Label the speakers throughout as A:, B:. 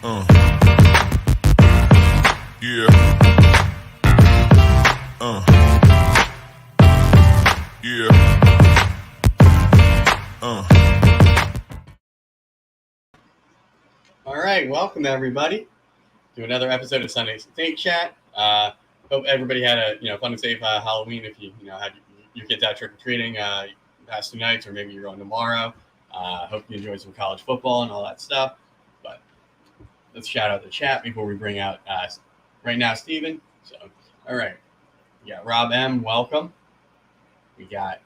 A: Yeah. Yeah.
B: All right, welcome everybody to another episode of Sunday Snake Chat. Hope everybody had a fun and safe Halloween. If you had your kids out trick or treating past 2 nights, or maybe you're going tomorrow. Hope you enjoyed some college football and all that stuff. But let's shout out the chat before we bring out right now Steven. So, all right, we got Rob M. Welcome. We got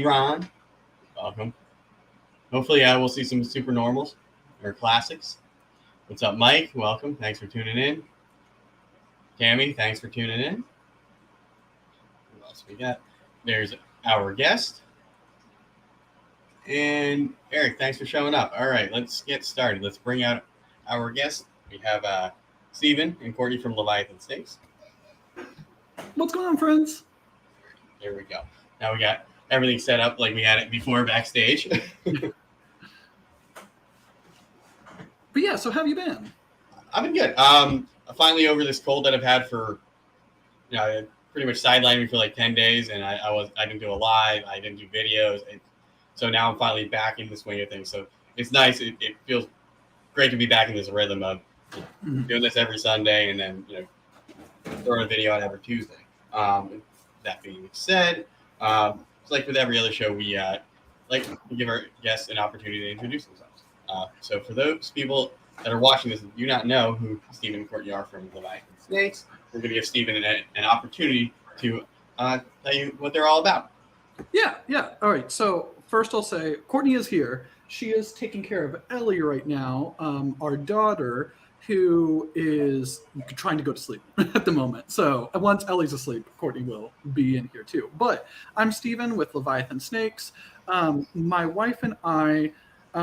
B: Ron. Welcome. Hopefully, we'll see some super normals or classics. What's up, Mike? Welcome. Thanks for tuning in. Tammy, thanks for tuning in. Who else we got? There's our guest. And Eric, thanks for showing up. All right, let's get started. Let's bring out our guest. We have Steven and Courtney from Leviathan Snakes.
C: What's going on, friends?
B: There we go. Now we got everything set up like we had it before backstage.
C: But yeah, so how have you been?
B: I've been good. I'm finally over this cold that I've had for, it pretty much sidelined me for like 10 days, and I didn't do a live, I didn't do videos, and so now I'm finally back in the swing of things. So it's nice. It feels great to be back in this rhythm of doing this every Sunday, and then throwing a video out every Tuesday. That being said, it's like with every other show, we like to give our guests an opportunity to introduce themselves. So for those people that are watching this and do not know who Steven and Courtney are from Leviathan Snakes, we're going to give Steven an opportunity to tell you what they're all about.
C: Yeah. All right. So first I'll say Courtney is here. She is taking care of Ellie right now, our daughter, who is trying to go to sleep at the moment. So once Ellie's asleep, Courtney will be in here too. But I'm Steven with Leviathan Snakes. My wife and I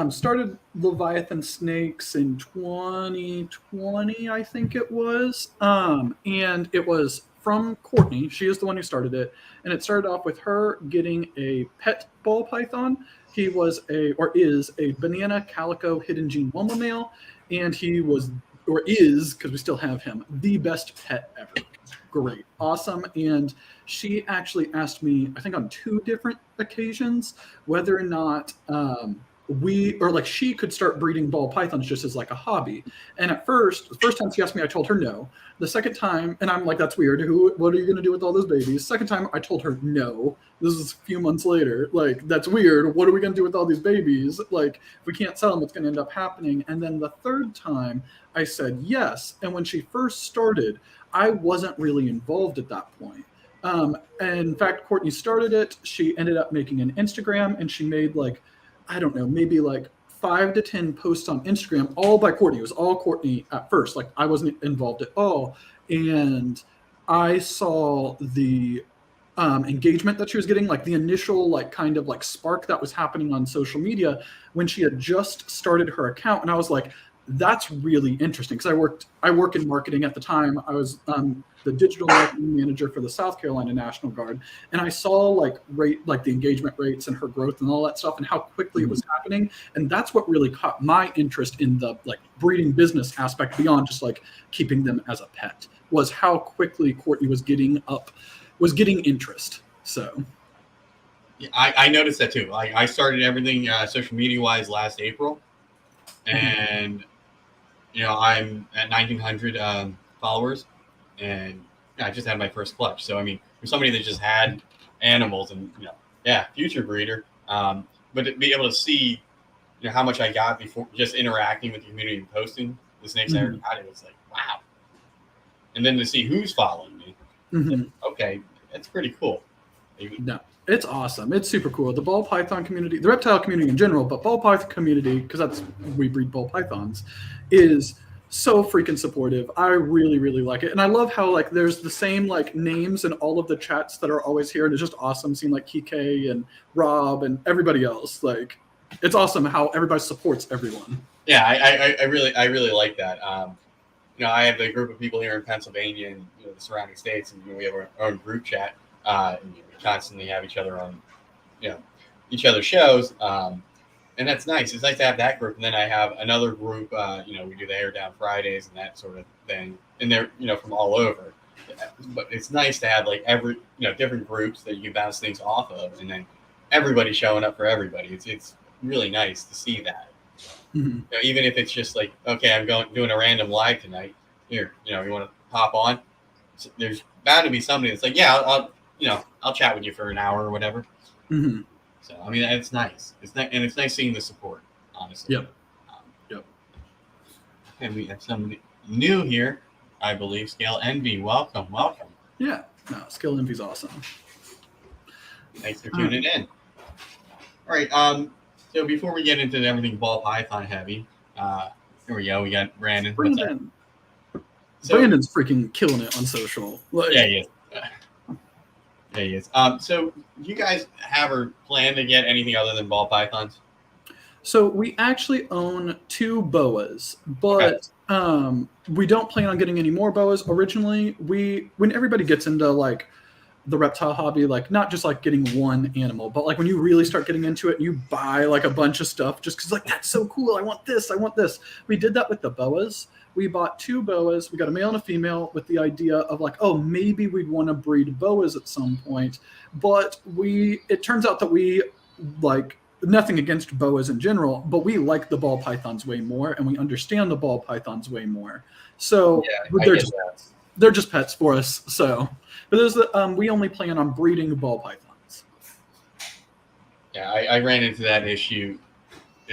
C: started Leviathan Snakes in 2020, I think it was. And it was from Courtney. She is the one who started it. And it started off with her getting a pet ball python. He was is a banana calico hidden gene Woma male. And he was, or is, because we still have him, the best pet ever. Great. Awesome. And she actually asked me, I think on 2 different occasions, whether or not she could start breeding ball pythons just as like a hobby. And the first time she asked me, I told her no. The second time, and I'm like, that's weird. What are you going to do with all those babies? Second time, I told her no. This is a few months later. Like, that's weird. What are we going to do with all these babies? Like, if we can't sell them, what's going to end up happening? And then the third time, I said yes. And when she first started, I wasn't really involved at that point. And in fact, Courtney started it. She ended up making an Instagram, and she made maybe 5 to 10 posts on Instagram, all by Courtney. It was all Courtney at first. Like, I wasn't involved at all. And I saw the engagement that she was getting, like the initial spark that was happening on social media when she had just started her account. And I was like, that's really interesting, because I work in marketing at the time. I was the digital marketing manager for the South Carolina National Guard, and I saw the engagement rates and her growth and all that stuff, and how quickly it was happening. And that's what really caught my interest in the breeding business aspect, beyond just keeping them as a pet, was how quickly Courtney was getting interest. So
B: Yeah, I noticed that too. I started everything social media wise last April, and I'm at 1,900 followers, and I just had my first clutch. So I mean, for somebody that just had animals and future breeder, but to be able to see how much I got before just interacting with the community and posting the snakes I already got, it was like, wow. And then to see who's following me, okay, that's pretty cool.
C: No, it's awesome. It's super cool. The ball python community, the reptile community in general, but ball python community, because we breed ball pythons, is so freaking supportive. I really, really like it. And I love how there's the same names in all of the chats that are always here. And it's just awesome seeing Kike and Rob and everybody else. It's awesome how everybody supports everyone.
B: Yeah, I really like that. I have a group of people here in Pennsylvania and the surrounding states, and we have our own group chat. And we constantly have each other on, each other's shows. and that's nice. It's nice to have that group, and then I have another group. We do the Hair Down Fridays and that sort of thing, and they're from all over. But it's nice to have like every different groups that you can bounce things off of, and then everybody showing up for everybody. It's really nice to see that.
C: Mm-hmm.
B: Even if it's just like, okay, I'm doing a random live tonight. Here, you want to hop on? So there's bound to be somebody that's like, yeah, I'll chat with you for an hour or whatever.
C: Mm-hmm.
B: So I mean, it's nice. It's nice seeing the support, honestly.
C: Yep. Yep.
B: And we have somebody new here, I believe. Scale Envy, welcome.
C: Yeah. No, Scale Envy's awesome.
B: Thanks for tuning in. All right. So before we get into everything ball python heavy, here we go. We got Brandon.
C: Brandon's freaking killing it on social.
B: Yeah, he is. Yeah, he is. So you guys have or plan to get anything other than ball pythons?
C: So we actually own 2 boas, but we don't plan on getting any more boas. Originally, when everybody gets into like the reptile hobby, like not just like getting one animal, but like when you really start getting into it and you buy like a bunch of stuff just because like that's so cool, I want this. We did that with the boas. We bought 2 boas. We got a male and a female with the idea of like, oh, maybe we'd want to breed boas at some point. But it turns out that we like, nothing against boas in general, but we like the ball pythons way more and we understand the ball pythons way more. So they're just pets for us. So, but we only plan on breeding ball pythons.
B: Yeah, I ran into that issue.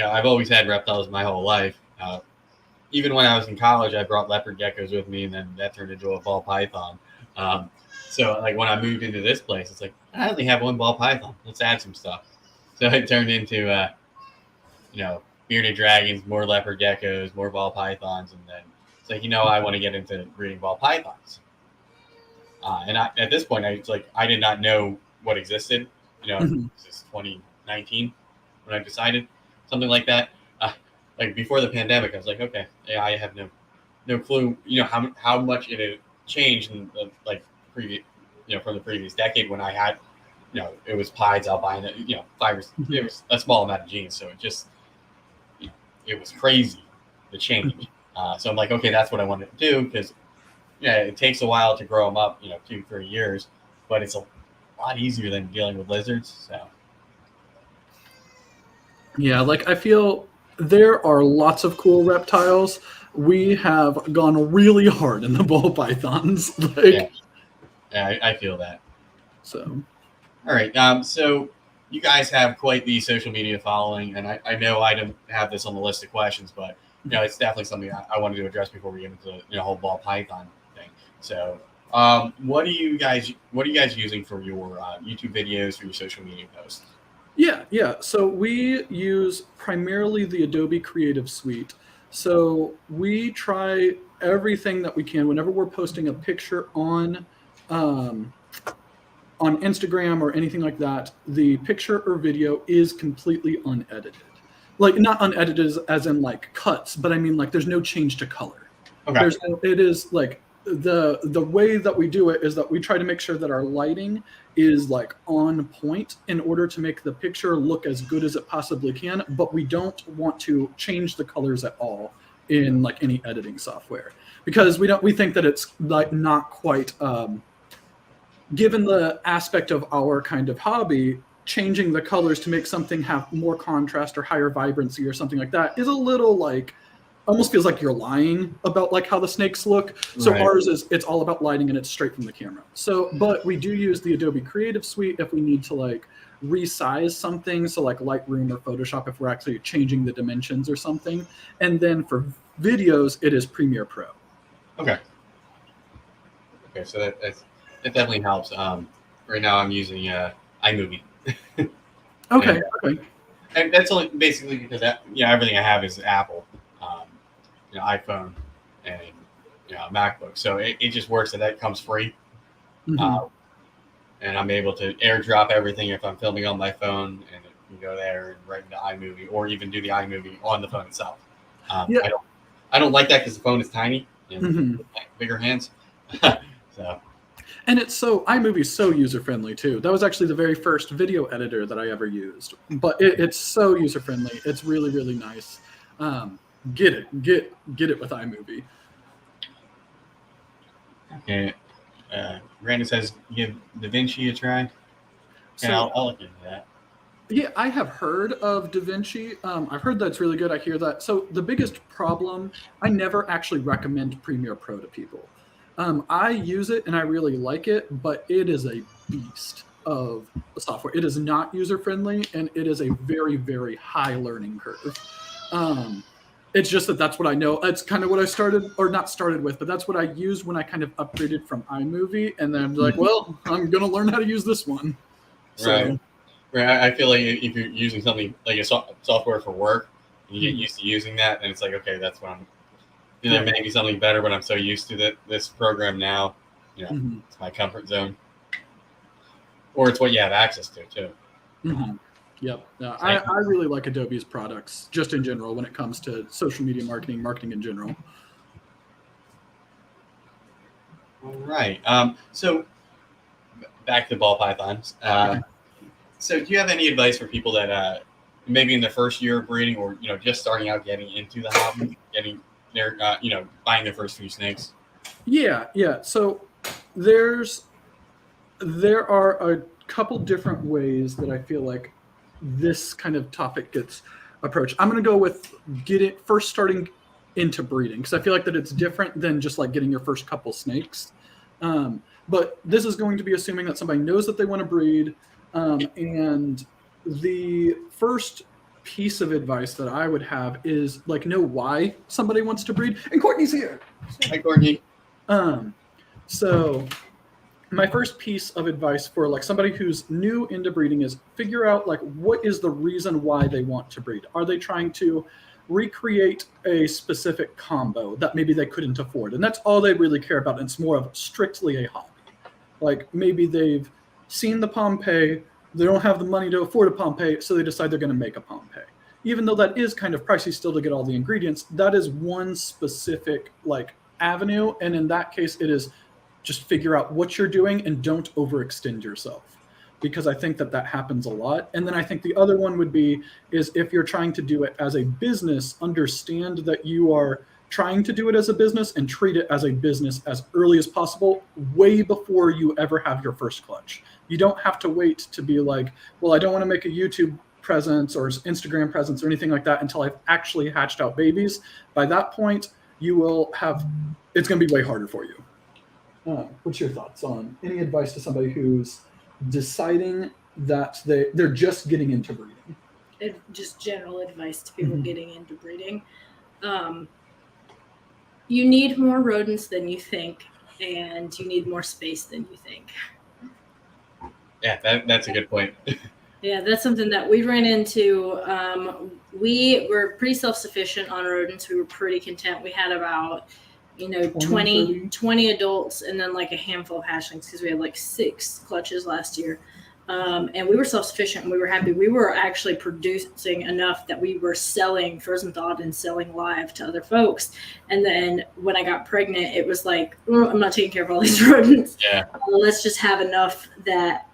B: I've always had reptiles my whole life. Even when I was in college, I brought leopard geckos with me, and then that turned into a ball python. So like when I moved into this place, it's like, I only have 1 ball python. Let's add some stuff. So it turned into, bearded dragons, more leopard geckos, more ball pythons, and then it's like, I want to get into breeding ball pythons. And at this point, I did not know what existed. This is 2019 when I decided something like that. Like before the pandemic, I was like, okay, yeah, I have no clue, how much it had changed in the previous, from the previous decade when I had, it was pieds, albino, fibers. It was a small amount of genes, so it just, it was crazy the change. So I'm like, okay, that's what I wanted to do because, it takes a while to grow them up, 2-3 years, but it's a lot easier than dealing with lizards. So.
C: Yeah, like I feel there are lots of cool reptiles. We have gone really hard in the ball pythons.
B: Yeah, I feel that.
C: So.
B: All right. So you guys have quite the social media following, and I know I don't have this on the list of questions, but it's definitely something I wanted to address before we get into the whole ball python thing. So, what are you guys using for your YouTube videos, for your social media posts?
C: Yeah. So we use primarily the Adobe Creative Suite. So we try everything that we can whenever we're posting a picture on Instagram or anything like that. The picture or video is completely unedited. Like not unedited as in like cuts, but I mean like there's no change to color.
B: Okay.
C: It is like the way that we do it is that we try to make sure that our lighting is like on point in order to make the picture look as good as it possibly can, but we don't want to change the colors at all in like any editing software because we think that it's like not quite given the aspect of our kind of hobby, changing the colors to make something have more contrast or higher vibrancy or something like that is a little like almost feels like you're lying about like how the snakes look. So right. Ours it's all about lighting and it's straight from the camera. So, but we do use the Adobe Creative Suite if we need to like resize something. So like Lightroom or Photoshop, if we're actually changing the dimensions or something. And then for videos, it is Premiere Pro.
B: Okay. So that definitely helps. Right now I'm using iMovie.
C: Okay.
B: And that's only basically because everything I have is Apple. iPhone and MacBook, so it just works that comes free. And I'm able to airdrop everything if I'm filming on my phone, and it can go there and right into iMovie, or even do the iMovie on the phone itself. I don't like that because the phone is tiny and bigger hands. So
C: And iMovie's so user-friendly too. That was actually the very first video editor that I ever used. But it's so user-friendly. It's really, really nice. Get it with iMovie.
B: Okay. Brandon says give DaVinci a try. Okay, I'll look into that.
C: Yeah, I have heard of DaVinci. I've heard that's really good. I hear that. So the biggest problem, I never actually recommend Premiere Pro to people. I use it and I really like it, but it is a beast of software. It is not user-friendly, and it is a very, very high learning curve. It's just that's what I know. It's kind of what I not started with, but that's what I used when I kind of upgraded from iMovie. And then I'm like, well, I'm going to learn how to use this one.
B: Right. I feel like if you're using something like a software for work, and you get used to using that, and it's like, okay, that's what I'm. There may be something better, but I'm so used to this program now. It's my comfort zone, or it's what you have access to too.
C: Mm-hmm. Yep. I really like Adobe's products just in general when it comes to social media marketing in general.
B: All right. So back to ball pythons. So do you have any advice for people that maybe in their first year of breeding, or just starting out getting into the hobby, getting their buying their first few snakes?
C: Yeah. So there are a couple different ways that I feel like this kind of topic gets approached. I'm going to go with first starting into breeding, because I feel like that it's different than just like getting your first couple snakes. But this is going to be assuming that somebody knows that they want to breed. And the first piece of advice that I would have is like know why somebody wants to breed. And Courtney's here.
B: Hi, Courtney.
C: So my first piece of advice for like somebody who's new into breeding is figure out like what is the reason why they want to breed. Are they trying to recreate a specific combo that maybe they couldn't afford? And that's all they really care about. And it's more of strictly a hobby. Like maybe they've seen the Pompeii, they don't have the money to afford a Pompeii, so they decide they're going to make a Pompeii. Even though that is kind of pricey still to get all the ingredients, that is one specific like avenue. And in that case, it is just figure out what you're doing and don't overextend yourself, because I think that happens a lot. And then I think the other one would be is if you're trying to do it as a business, understand that you are trying to do it as a business and treat it as a business as early as possible, way before you ever have your first clutch. You don't have to wait to be like, well, I don't want to make a YouTube presence or Instagram presence or anything like that until I've actually hatched out babies. By that point, you will have, it's going to be way harder for you. What's your thoughts on any advice to somebody who's deciding that they're just getting into breeding?
A: Just general advice to people getting into breeding. You need more rodents than you think, and you need more space than you think.
B: Yeah, that's a good point.
A: Yeah, that's something that we ran into. We were pretty self-sufficient on rodents. We were pretty content. We had about 20 adults and then like a handful of hatchlings, because we had like 6 clutches last year. And we were self-sufficient and we were happy. We were actually producing enough that we were selling frozen thawed and selling live to other folks. And then when I got pregnant, it was like, oh, I'm not taking care of all these rodents.
B: Yeah.
A: Let's just have enough that,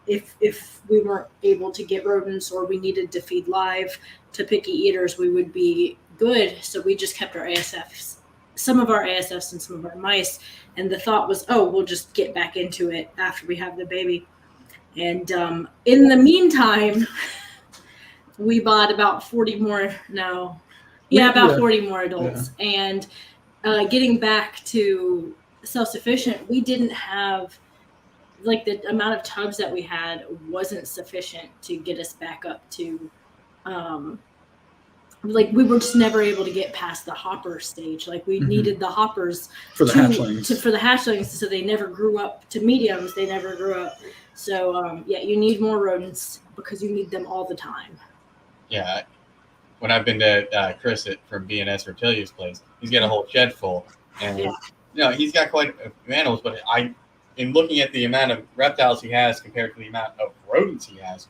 A: if we weren't able to get rodents or we needed to feed live to picky eaters, we would be good. So we just kept our ASFs, some of our ASFs and some of our mice. And the thought was, oh, we'll just get back into it after we have the baby. And in the meantime, we bought about 40 more. No, yeah, about 40 more adults. Yeah. And getting back to self-sufficient, we didn't have, like, the amount of tubs that we had wasn't sufficient to get us back up to, like, we were just never able to get past the hopper stage. Like, we needed the hoppers
C: for the hatchlings,
A: so they never grew up to mediums. They never grew up. So, you need more rodents because you need them all the time.
B: Yeah. When I've been to Chris from BNS Reptilia's place, he's got a whole shed full. And, he's got quite a few animals, but in looking at the amount of reptiles he has compared to the amount of rodents he has,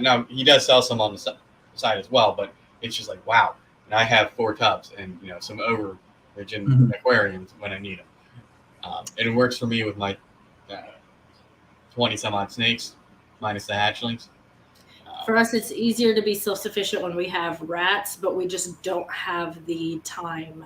B: now he does sell some on the side as well, but it's just like, wow. And I have 4 tubs and, some overage in aquariums when I need them. And it works for me with my 20 some odd snakes, minus the hatchlings.
A: For us, it's easier to be self-sufficient when we have rats, but we just don't have the time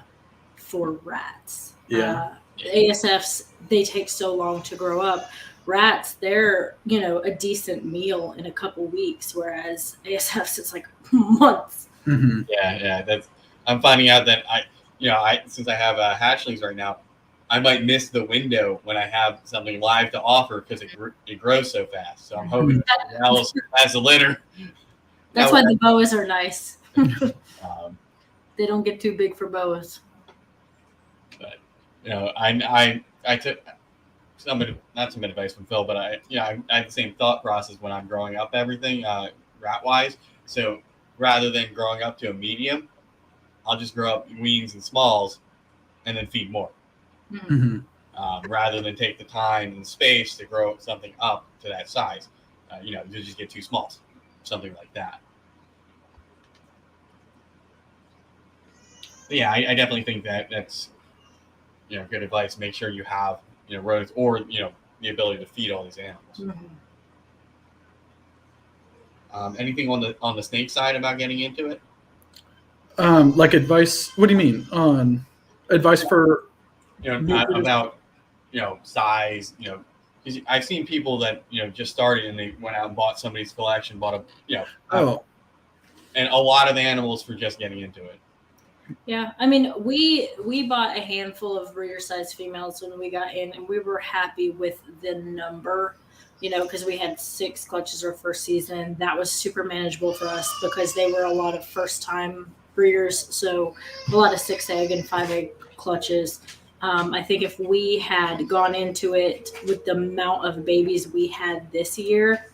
A: for rats.
C: Yeah.
A: ASFs, they take so long to grow up. Rats, they're, a decent meal in a couple weeks, whereas ASFs, it's like months.
C: Mm-hmm.
B: Yeah. I'm finding out that since I have hatchlings right now, I might miss the window when I have something live to offer because it grows so fast. So I'm hoping Alice has a litter.
A: That's why the boas are nice.
B: Um,
A: They don't get too big for boas.
B: But I took some advice from Phil, but I have the same thought process when I'm growing up everything rat wise. So rather than growing up to a medium, I'll just grow up weans and smalls, and then feed more.
C: Mm-hmm.
B: Rather than take the time and space to grow something up to that size. You just get too small, something like that. But yeah, I definitely think that's good advice. Make sure you have rodents or the ability to feed all these animals.
A: Mm-hmm.
B: Anything on the snake side about getting into it?
C: Like advice? What do you mean? On advice for
B: about size. Because I've seen people that just started and they went out and bought somebody's collection, bought and a lot of animals for just getting into it.
A: Yeah, I mean, we bought a handful of breeder-sized females when we got in, and we were happy with the number, because we had 6 clutches our first season. That was super manageable for us because they were a lot of first-time breeders, so a lot of 6-egg and 5-egg clutches. I think if we had gone into it with the amount of babies we had this year,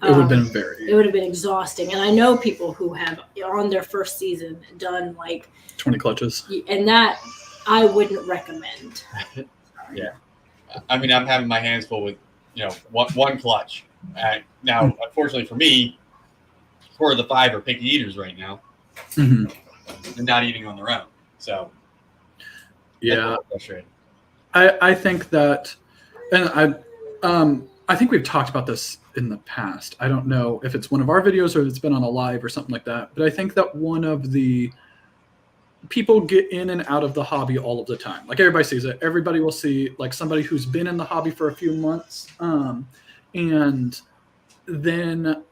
C: it would have been
A: exhausting. And I know people who have on their first season done like
C: 20 clutches,
A: and that I wouldn't recommend.
B: Yeah, I mean, I'm having my hands full with one clutch. Now, unfortunately for me, 4 of the 5 are picky eaters right now.
C: Mm-hmm.
B: They're not eating on their own, so
C: yeah,
B: frustrating.
C: I think that, and I think we've talked about this in the past. I don't know if it's one of our videos or if it's been on a live or something like that, but I think that one of the people get in and out of the hobby all of the time. Like everybody sees it. Everybody will see like somebody who's been in the hobby for a few months, and then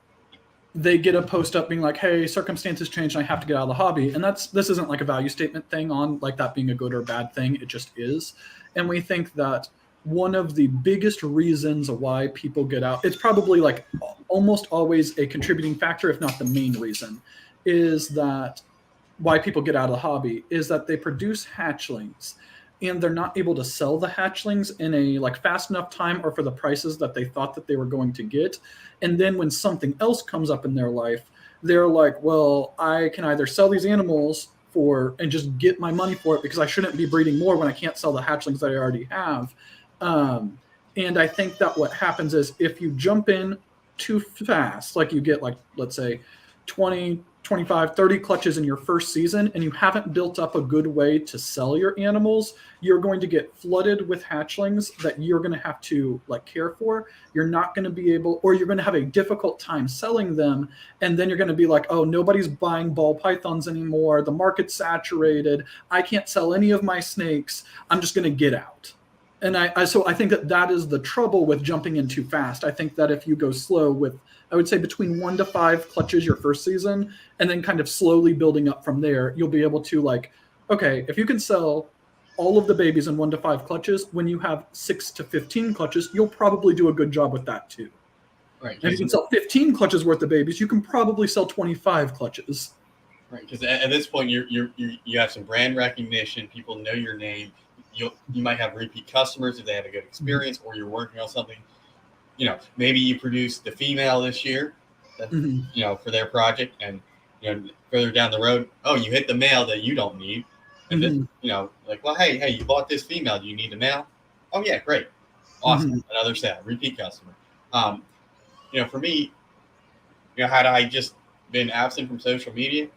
C: they get a post up being like, hey, circumstances changed and I have to get out of the hobby. And this isn't like a value statement thing on like that being a good or bad thing. It just is. And we think that one of the biggest reasons why people get out, it's probably like almost always a contributing factor, if not the main reason, is that why people get out of the hobby is that they produce hatchlings and they're not able to sell the hatchlings in a like fast enough time or for the prices that they thought that they were going to get. And then when something else comes up in their life, they're like, well, I can either sell these animals and just get my money for it because I shouldn't be breeding more when I can't sell the hatchlings that I already have. And I think that what happens is if you jump in too fast, like you get like, let's say 20, 25, 30 clutches in your first season and you haven't built up a good way to sell your animals, you're going to get flooded with hatchlings that you're going to have to like care for. You're not going to be able, or you're going to have a difficult time selling them. And then you're going to be like, oh, nobody's buying ball pythons anymore. The market's saturated. I can't sell any of my snakes. I'm just going to get out. And so I think that is the trouble with jumping in too fast. I think that if you go slow with, I would say between 1 to 5 clutches your first season, and then kind of slowly building up from there, you'll be able to like, okay, if you can sell all of the babies in 1 to 5 clutches, when you have 6 to 15 clutches, you'll probably do a good job with that too.
B: Right.
C: And if you can sell 15 clutches worth of babies, you can probably sell 25 clutches.
B: Right. Because at this point, you have some brand recognition. People know your name. You might have repeat customers if they had a good experience, or you're working on something. Maybe you produced the female this year, for their project, and further down the road, oh, you hit the male that you don't need, and then like, well, hey, you bought this female. Do you need the male? Oh yeah, great, awesome, another sale, repeat customer. For me, had I just been absent from social media,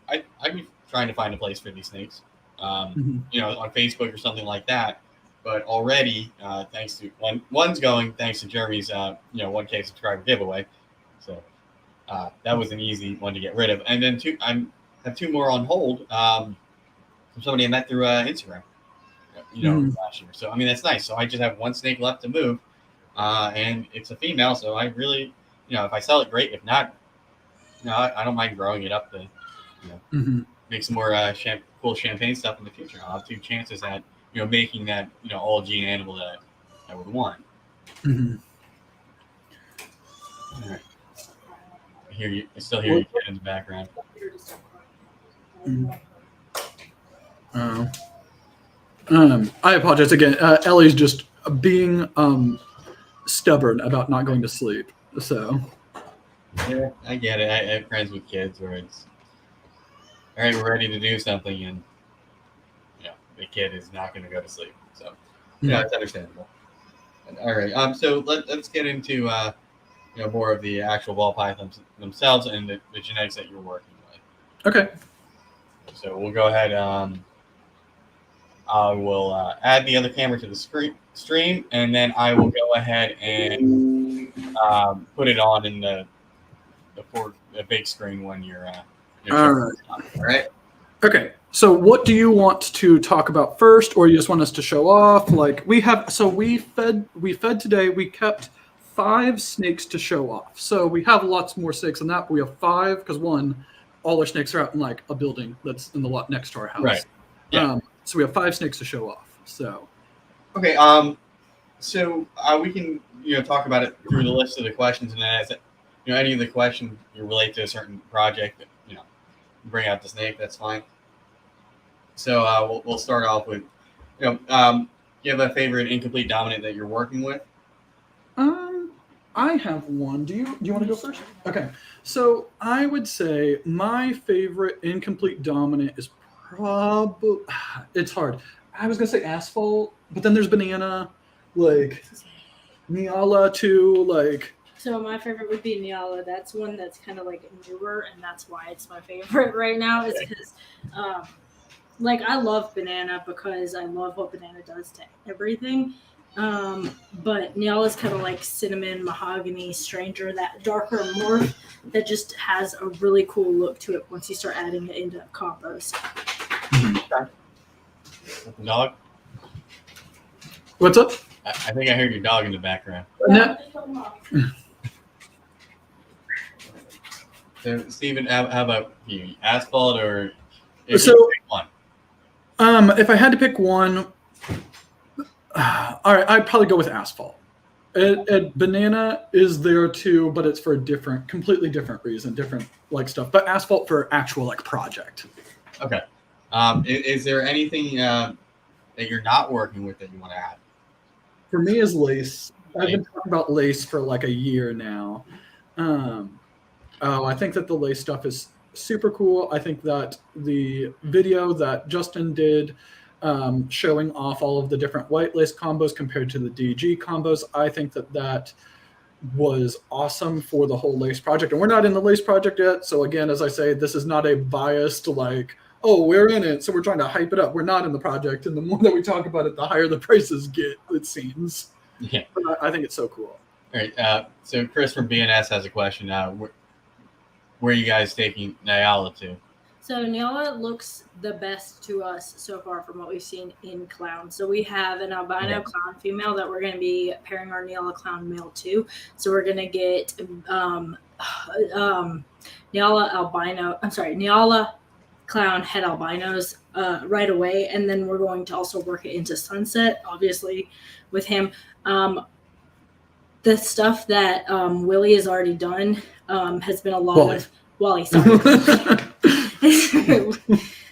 B: I'd be trying to find a place for these snakes. On Facebook or something like that. but already thanks to one's going thanks to Jeremy's 1K subscriber giveaway. So that was an easy one to get rid of. And then I have two more on hold from somebody I met through Instagram. Last year. So I mean that's nice. So I just have one snake left to move, and it's a female. So I really, if I sell it, great. If not, I don't mind growing it up to, make some more cool champagne stuff in the future. I'll have two chances at making that all gene animal that I would want.
C: Mm-hmm.
B: All right. I still hear you in the background.
C: I apologize again. Ellie's just being stubborn about not going to sleep. So.
B: Yeah, I get it. I have friends with kids where it's, all right, we're ready to do something, and the kid is not going to go to sleep. So, it's understandable. All right. So let's get into more of the actual ball pythons themselves and the genetics that you're working with.
C: Okay.
B: So we'll go ahead. I will add the other camera to the stream, and then I will go ahead and put it on in the big screen when you're
C: all right.
B: All right.
C: Okay. So what do you want to talk about first, or you just want us to show off? Like we fed today. We kept 5 snakes to show off. So we have lots more snakes than that, but we have 5 because all our snakes are out in like a building that's in the lot next to our house.
B: Right. Yeah.
C: So we have 5 snakes to show off. So.
B: Okay. So we can talk about it through the list of the questions, and then as any of the questions relate to a certain project that bring out the snake, that's fine. So we'll start off with you have a favorite incomplete dominant that you're working with?
C: I have one. Do you want to go first? Okay. So I would say my favorite incomplete dominant is probably, it's hard. I was gonna say asphalt, but then there's banana, like Niala too, like.
A: So my favorite would be Niala. That's one that's kind of like newer, and that's why it's my favorite right now. Is because, I love banana because I love what banana does to everything. But Niala's kind of like cinnamon, mahogany, stranger, that darker morph that just has a really cool look to it once you start adding it into combos.
B: Dog?
C: What's up?
B: I think I heard your dog in the background.
C: No.
B: So, Steven, how about you? Asphalt or
C: so,
B: you pick one?
C: If I had to pick one, all right, I'd probably go with asphalt. Banana is there too, but it's for a completely different reason, different stuff. But asphalt for actual project.
B: Okay. Is there anything that you're not working with that you want to add?
C: For me, is lace. I've been talking about lace for a year now. I think that the lace stuff is super cool. I think that the video that Justin did showing off all of the different white lace combos compared to the DG combos, I think that was awesome for the whole lace project. And we're not in the lace project yet. So again, as I say, this is not a biased we're in it, so we're trying to hype it up. We're not in the project. And the more that we talk about it, the higher the prices get, it seems.
B: Yeah.
C: But I think it's so cool.
B: All right. So Chris from BNS has a question. Where are you guys taking Niala to?
A: So Niala looks the best to us so far from what we've seen in clown. So we have an albino clown female that we're going to be pairing our Niala clown male to. So we're going to get Niala clown het albinos right away, and then we're going to also work it into sunset, obviously, with him. The stuff that Willie has already done has been a lot of Wally. Sorry.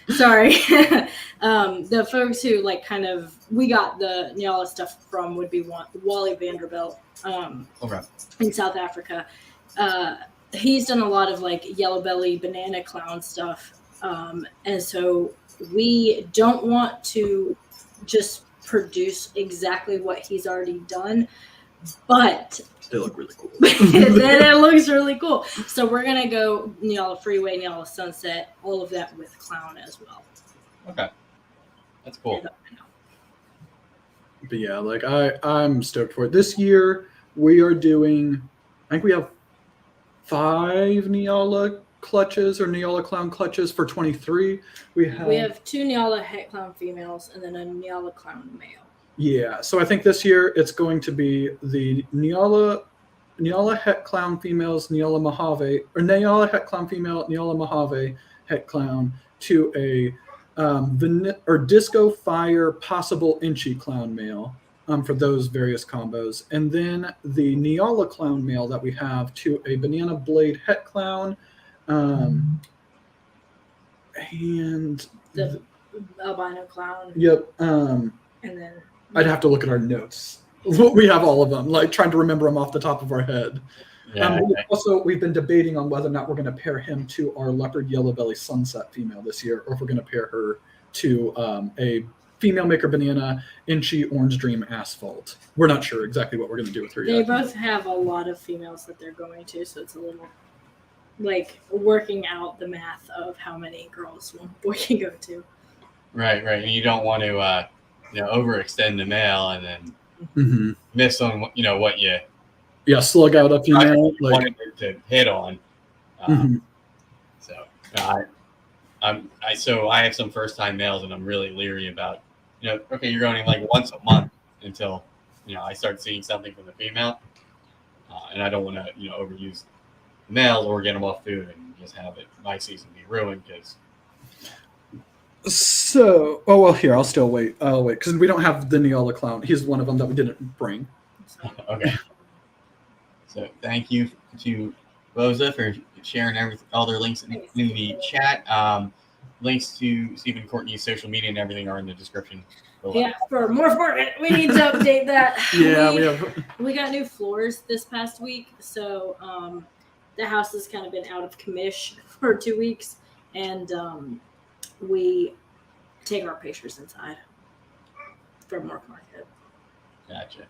A: Sorry. The folks who we got the Niala stuff from would be Wally Vanderbilt in South Africa. He's done a lot of yellow belly banana clown stuff. And so we don't want to just produce exactly what he's already done, but
C: they look really cool.
A: It looks really cool. So we're going to go Niala Freeway, Niala Sunset, all of that with clown as well.
B: Okay. That's cool.
C: But yeah, like I'm stoked for it. This year we are doing, I think we have 5 Neala clutches or Neala clown clutches for 23. We have
A: 2 Neala het clown females and then a Neala clown male.
C: Yeah, so I think this year it's going to be the Neala het clown females, Neala Mojave, or Neala het clown female, Neala Mojave het clown to a disco fire possible inchy clown male for those various combos, and then the Neala clown male that we have to a banana blade het clown, and
A: the albino clown.
C: Yep.
A: And then
C: I'd have to look at our notes. We have all of them, like trying to remember them off the top of our head.
B: Yeah.
C: Also, we've been debating on whether or not we're going to pair him to our leopard yellow belly sunset female this year, or if we're going to pair her to a female maker banana inchy orange dream asphalt. We're not sure exactly what we're going to do with her
A: they
C: yet.
A: both have a lot of females that they're going to, so it's a little like working out the math of how many girls one boy can go to.
B: Right. And you don't want to, overextend the male and then miss on, what you
C: slug out a female.
B: wanted to hit on. So I have some first time males and I'm really leery about, okay, you're going like once a month until, I start seeing something from the female. And I don't want to, overuse the males or get them off food and just have my season be ruined because.
C: So, here, I'll still wait. I'll wait because we don't have the Neala clown. He's one of them that we didn't bring.
B: Okay. So thank you to Boza for sharing all their links in the chat. Links to Steven and Courtney's social media and everything are in the description below.
A: Yeah, for Morph Market, we need to update that.
C: Yeah,
A: we got new floors this past week, so the house has kind of been out of commish for 2 weeks, and we take our pictures inside for Morph Market.
B: Gotcha.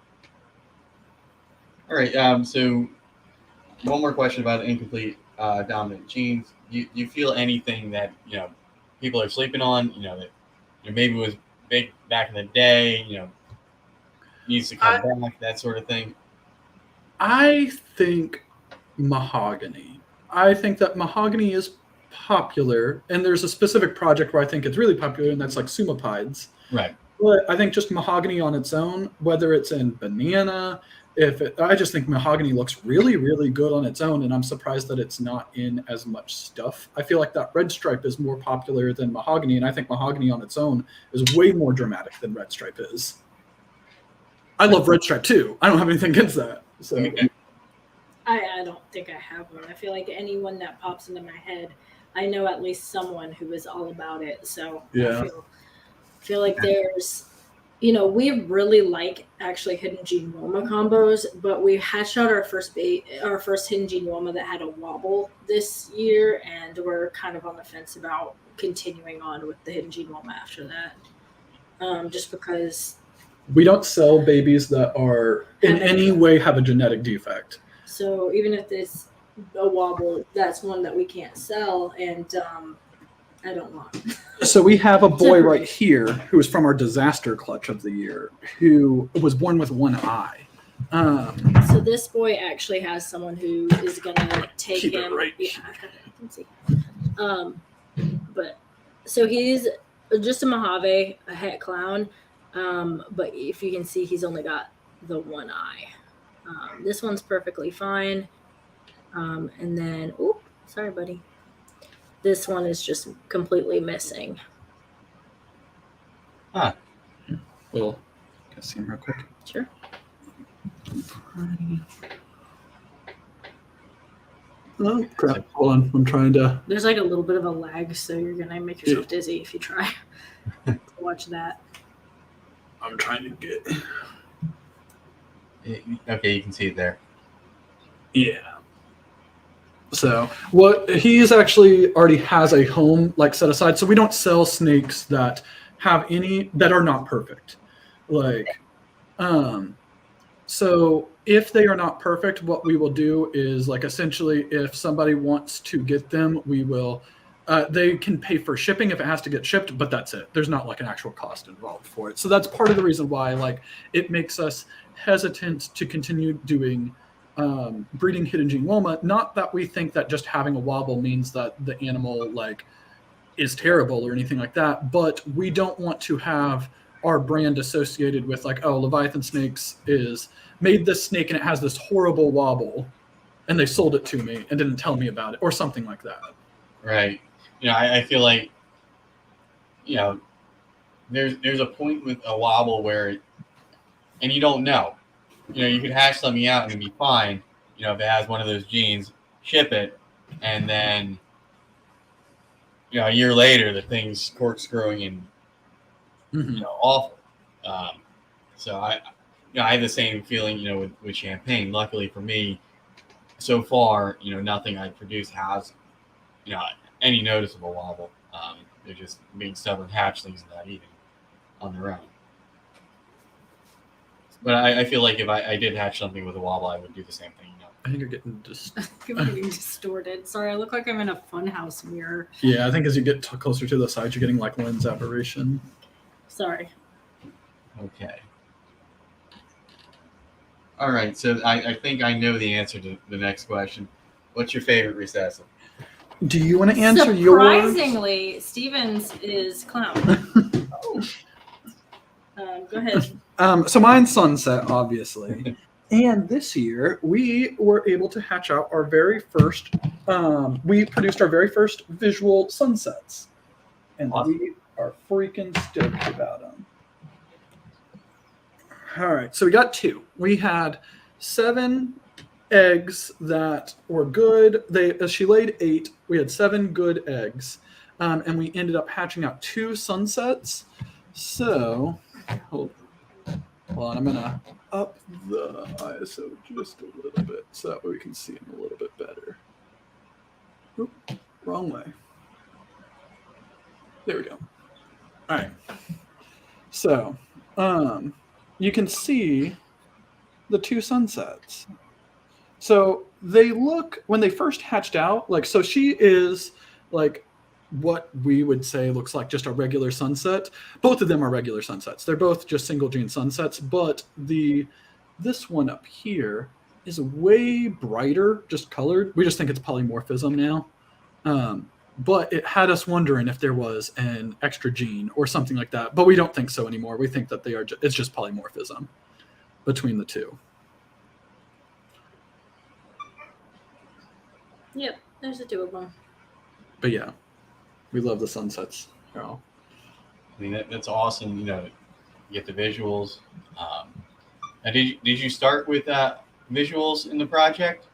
B: All right. So one more question about the incomplete dominant genes. Do you feel anything that people are sleeping on? That maybe was big back in the day. Needs to come back. That sort of thing.
C: I think mahogany. I think that mahogany is popular, and there's a specific project where I think it's really popular, and that's like sumapides.
B: Right.
C: But I think just mahogany on its own, whether it's in banana, I just think mahogany looks really, really good on its own, and I'm surprised that it's not in as much stuff. I feel like that red stripe is more popular than mahogany, and I think mahogany on its own is way more dramatic than red stripe is. I love red stripe too. I don't have anything against that. So
A: I don't think I have one. I feel like anyone that pops into my head, I know at least someone who is all about it. So
C: yeah.
A: I feel like there's, we really like actually hidden gene Woma combos, but we hatched out our first hidden gene Woma that had a wobble this year, and we're kind of on the fence about continuing on with the hidden gene Woma after that, just because
C: we don't sell babies that are in any way have a genetic defect.
A: So even if it's a wobble, that's one that we can't sell, and I don't want.
C: So we have a boy right here who is from our disaster clutch of the year, who was born with one eye.
A: So this boy actually has someone who is gonna take
C: keep
A: him.
C: It right.
A: Yeah, I can see. But so he's just a Mojave, a het clown. But if you can see, he's only got the one eye. This one's perfectly fine. And then, sorry, buddy. This one is just completely missing.
B: Huh.
C: Well, can I see him real quick?
A: Sure.
C: Oh, crap. Hold on. I'm trying to.
A: There's like a little bit of a lag, so you're going to make yourself dizzy if you try to watch that.
C: I'm trying to get.
B: Okay, you can see it there.
C: Yeah. So he's actually already has a home like set aside. So we don't sell snakes that have any that are not perfect. So if they are not perfect, what we will do is like essentially if somebody wants to get them, we will They can pay for shipping if it has to get shipped, but that's it. There's not like an actual cost involved for it. So that's part of the reason why like it makes us hesitant to continue doing breeding hidden gene woma. Not that we think that just having a wobble means that the animal like is terrible or anything like that, but we don't want to have our brand associated with like, oh, Leviathan Snakes is made this snake and it has this horrible wobble and they sold it to me and didn't tell me about it or something like that.
B: Right. I feel like, there's a point with a wobble where, and you don't know, you could hash something out and it'd be fine. If it has one of those genes, ship it. And then, a year later, the thing's corkscrewing and, awful. So I have the same feeling, with champagne. Luckily for me, so far, nothing I produce has, any noticeable wobble. They're just being stubborn hatchlings and not eating on their own. But I feel like if I did hatch something with a wobble, I would do the same thing.
C: I think you're getting
A: You're getting distorted. Sorry, I look like I'm in a funhouse mirror.
C: Yeah, I think as you get closer to the side, you're getting like lens aberration.
A: Sorry.
B: Okay. All right, so I think I know the answer to the next question. What's your favorite recessive?
C: Do you want to answer yours?
A: Surprisingly, Steven's is clown. Go ahead.
C: So mine's Sunset, obviously. And this year, we were able to hatch out our very first, we produced our very first visual sunsets. And awesome. We are freaking stoked about them. All right, so we got 2. We had 7 eggs that were good. She laid 8. We had 7 good eggs. And we ended up hatching out 2 sunsets. So, hold on, I'm going to up the ISO just a little bit so that way we can see them a little bit better. Oop, wrong way. There we go. All right. So, you can see the 2 sunsets. So they look, when they first hatched out, like, so she is like what we would say looks like just a regular sunset. Both of them are regular sunsets. They're both just single gene sunsets, but this one up here is way brighter, just colored. We just think it's polymorphism now. But it had us wondering if there was an extra gene or something like that. But we don't think so anymore. We think that it's just polymorphism between the 2.
A: Yep, there's the 2 of them.
C: But yeah, we love the sunsets. Carol.
B: I mean, that's awesome. You get the visuals. And did you start with visuals in the project?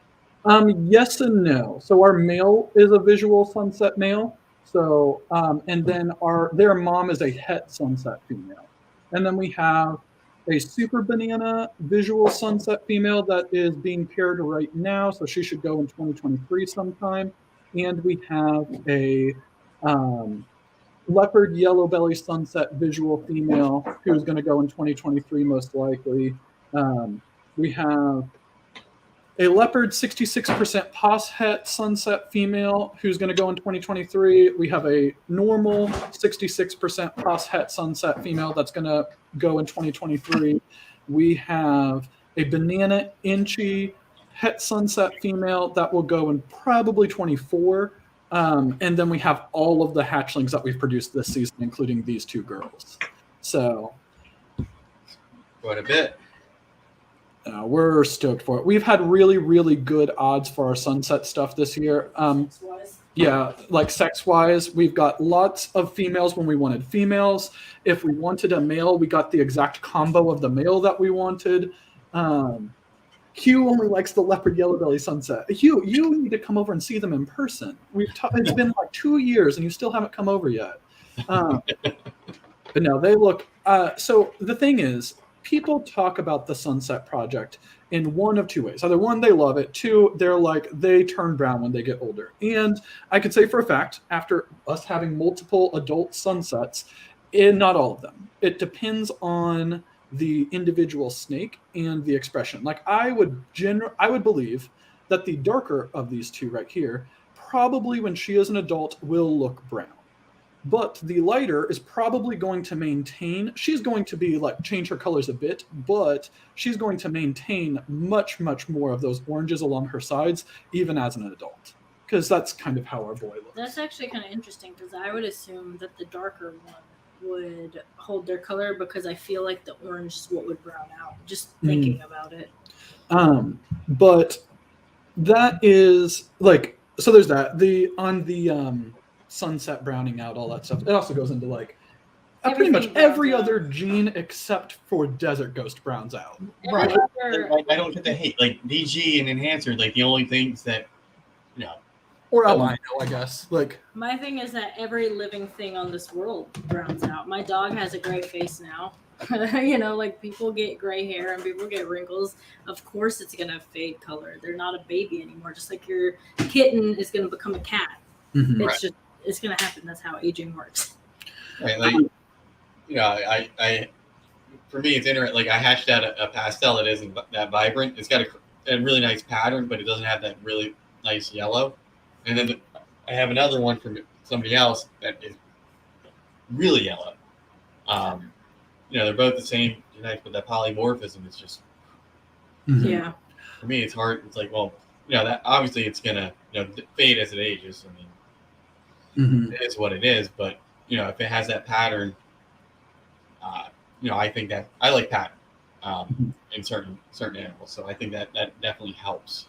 C: Yes and no. So our male is a visual sunset male. So and then their mom is a het sunset female. And then we have a super banana visual sunset female that is being paired right now. So she should go in 2023 sometime. And we have a leopard yellow belly sunset visual female who's going to go in 2023 most likely. We have a leopard 66% pos het sunset female who's going to go in 2023. We have a normal 66% pos het sunset female that's going to go in 2023. We have a banana inchy het sunset female that will go in probably 24. And then we have all of the hatchlings that we've produced this season, including these 2 girls. So
B: quite a bit.
C: We're stoked for it. We've had really, really good odds for our sunset stuff this year. Yeah, like sex-wise, we've got lots of females when we wanted females. If we wanted a male, we got the exact combo of the male that we wanted. Hugh only likes the leopard yellow belly sunset. Hugh, you need to come over and see them in person. It's been like 2 years and you still haven't come over yet. But no, they look. So the thing is, people talk about the Sunset Project in one of 2 ways. Either 1, they love it. 2, they turn brown when they get older. And I can say for a fact, after us having multiple adult sunsets, not all of them. It depends on the individual snake and the expression. Like I would believe that the darker of these 2 right here probably, when she is an adult, will look brown. But the lighter is probably going to maintain, she's going to be like change her colors a bit, but she's going to maintain much, much more of those oranges along her sides, even as an adult. Because that's kind of how our boy looks.
A: That's actually kind of interesting because I would assume that the darker one would hold their color because I feel like the orange is what would brown out, just thinking about it.
C: But that is like, so there's that. On the sunset browning out, all that stuff. It also goes into like pretty much every other gene except for Desert Ghost browns out.
B: Right. I don't get the hate. Like DG and Enhancer, like the only things that, you know.
C: Or albino, I guess. Like,
A: my thing is that every living thing on this world browns out. My dog has a gray face now. You know, like people get gray hair and people get wrinkles. Of course, it's gonna fade color. They're not a baby anymore. Just like your kitten is gonna become a cat. It's it's gonna happen. That's how aging works.
B: Right. Like, you know, I for me, it's interesting. Like I hashed out a pastel that isn't that vibrant. It's got a really nice pattern, but it doesn't have that really nice yellow. And then I have another one from somebody else that is really yellow. You know, they're both the same, but that polymorphism is just,
A: yeah.
B: For me, it's hard. It's like, well, you know, that obviously it's gonna, you know, fade as it ages. I mean, it is what it is. But you know, if it has that pattern, you know, I think that I like pattern in certain animals. So I think that definitely helps.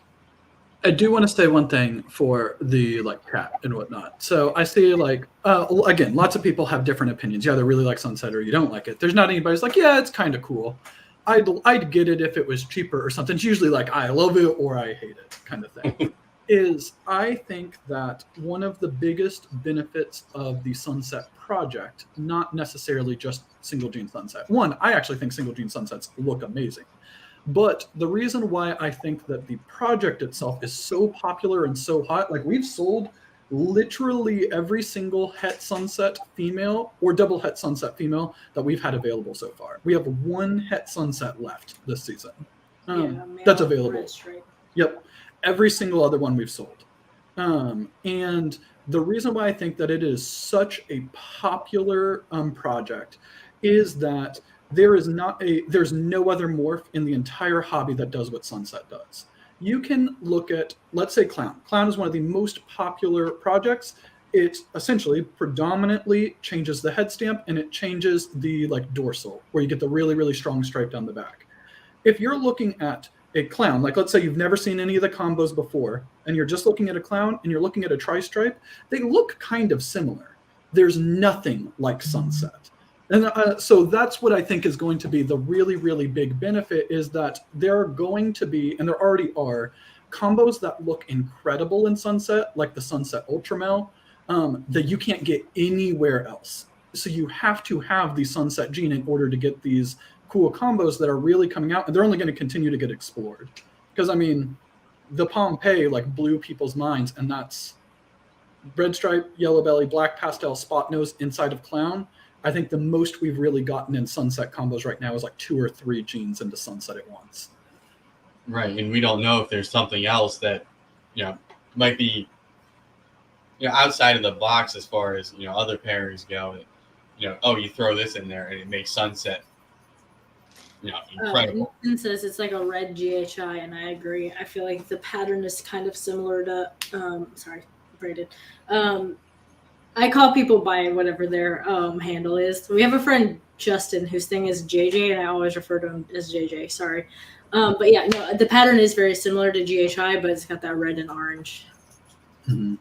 C: I do want to say one thing for the like cat and whatnot. So I see like again, lots of people have different opinions. You either really like sunset or you don't like it. There's not anybody who's like, yeah, it's kind of cool. I'd get it if it was cheaper or something. It's usually like I love it or I hate it kind of thing. I think that one of the biggest benefits of the sunset project, not necessarily just single gene sunset. One, I actually think single gene sunsets look amazing. But the reason why I think that the project itself is so popular and so hot, like we've sold literally every single het sunset female or double het sunset female that we've had available so far. We have one het sunset left this season. That's available. Yep. Every single other one we've sold. And the reason why I think that it is such a popular project is that there's no other morph in the entire hobby that does what Sunset does. You can look at, let's say Clown. Clown is one of the most popular projects. It essentially predominantly changes the head stamp and it changes the like dorsal, where you get the really, really strong stripe down the back. If you're looking at a Clown, like let's say you've never seen any of the combos before, and you're just looking at a Clown and you're looking at a tri-stripe, they look kind of similar. There's nothing like Sunset. And so that's what I think is going to be the really, really big benefit, is that there are going to be, and there already are, combos that look incredible in Sunset, like the Sunset Ultramel, that you can't get anywhere else. So you have to have the Sunset gene in order to get these cool combos that are really coming out, and they're only going to continue to get explored. Because, I mean, the Pompeii, like, blew people's minds, and that's red stripe, yellow belly, black pastel, spot nose inside of Clown. I think the most we've really gotten in Sunset combos right now is like 2 or 3 genes into Sunset at once.
B: Right, and we don't know if there's something else that, you know, might be, you know, outside of the box as far as, you know, other pairings go. You know, oh, you throw this in there and it makes Sunset, you know, incredible.
A: Nathan says it's like a red GHI, and I agree. I feel like the pattern is kind of similar to, braided. I call people by whatever their handle is. We have a friend, Justin, whose thing is JJ, and I always refer to him as JJ. Sorry. But yeah, no, the pattern is very similar to GHI, but it's got that red and orange.
C: Mm-hmm.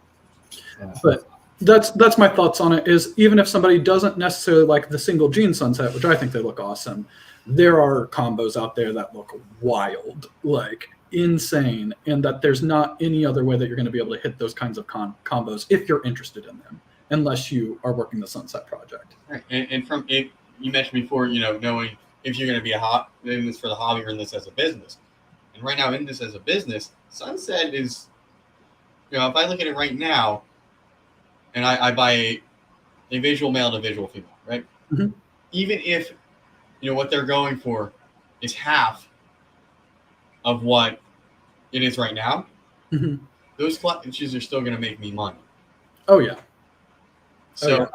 C: Yeah. But that's my thoughts on it, is even if somebody doesn't necessarily like the single gene Sunset, which I think they look awesome, there are combos out there that look wild, like insane, and that there's not any other way that you're going to be able to hit those kinds of combos if you're interested in them, unless you are working the Sunset project.
B: Right. And from it, you mentioned before, you know, knowing if you're going to be in this for the hobby or in this as a business. And right now, in this as a business, Sunset is, you know, if I look at it right now, and I buy a visual male and a visual female, right?
C: Mm-hmm.
B: Even if, you know, what they're going for is half of what it is right now,
C: mm-hmm.
B: those clutches are still going to make me money.
C: Oh yeah.
B: So,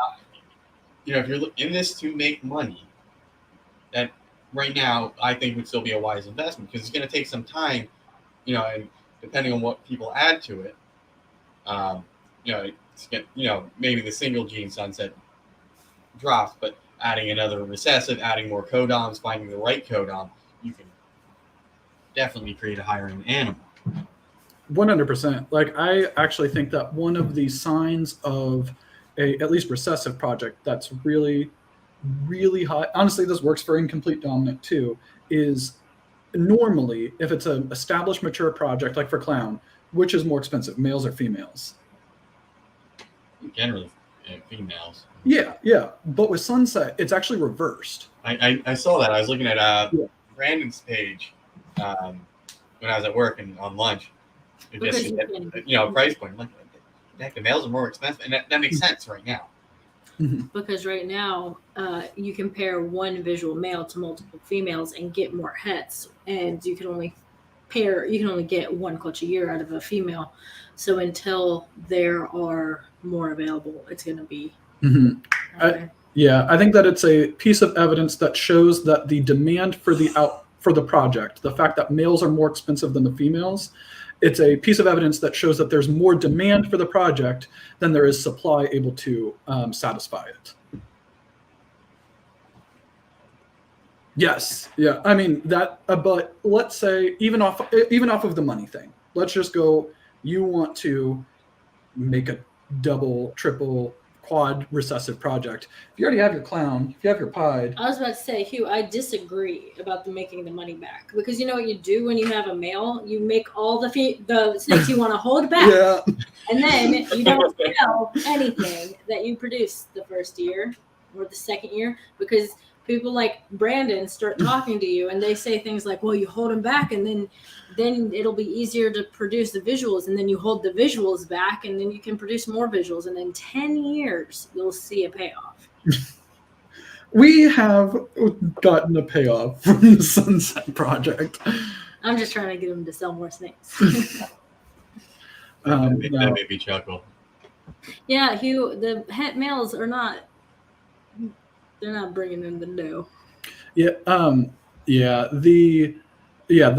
B: if you're in this to make money, that right now I think would still be a wise investment because it's going to take some time, and depending on what people add to it, it's maybe the single gene sunset drops, but adding another recessive, adding more codoms, finding the right codom, you can definitely create a higher end animal.
C: 100%. Like, I actually think that one of the signs of a at least recessive project that's really, really high, honestly, this works for incomplete dominant too, is normally if it's an established mature project, like for clown, which is more expensive, males or females?
B: Generally, females.
C: Yeah. But with sunset, it's actually reversed.
B: I saw that. I was looking at Brandon's page when I was at work and on lunch. Just price point. Like, heck, the males are more expensive, and that makes sense right now.
A: Because right now, you can pair one visual male to multiple females and get more hets, and you can only get one clutch a year out of a female. So until there are more available, it's going to be.
C: I think that it's a piece of evidence that shows that the demand for the project, the fact that males are more expensive than the females, it's a piece of evidence that shows that there's more demand for the project than there is supply able to satisfy it. Yes, yeah. I mean that, but let's say even off of the money thing, let's just go. You want to make a double, triple, quad recessive project. If you already have your clown, if you have your pied.
A: I was about to say, Hugh, I disagree about making the money back, because you know what you do when you have a male? You make all the snakes you want to hold back, and then you don't sell anything that you produced the first year or the second year, because people like Brandon start talking to you and they say things like, well, you hold them back and then it'll be easier to produce the visuals, and then you hold the visuals back and then you can produce more visuals, and in 10 years you'll see a payoff.
C: We have gotten a payoff from the Sunset Project.
A: I'm just trying to get them to sell more snakes.
B: That made me chuckle.
A: Yeah, Hugh, the het males are not. They're not bringing in the dough. The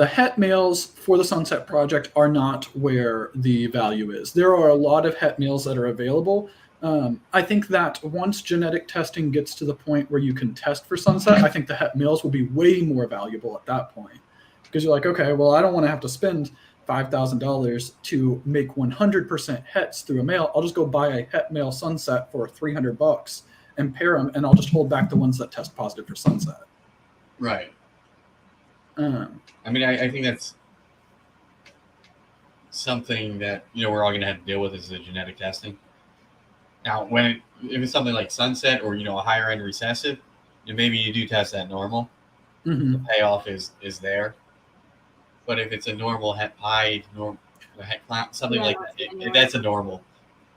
A: het males for the Sunset Project are not where the value is. There are a lot of het males that are available. I think that once genetic testing gets to the point where you can test for Sunset, I think the het males will be way more valuable at that point. Because you're like, okay, well, I don't want to have to spend $5,000 to make 100% hets through a male. I'll just go buy a het male Sunset for $300 and pair them, and I'll just hold back the ones that test positive for Sunset.
B: Right. I mean, I think that's something that we're all going to have to deal with, is the genetic testing. Now, if it's something like Sunset or a higher end recessive, maybe you do test that normal. The payoff is there. But if it's a normal het pied, het clown, something like that, that's a normal.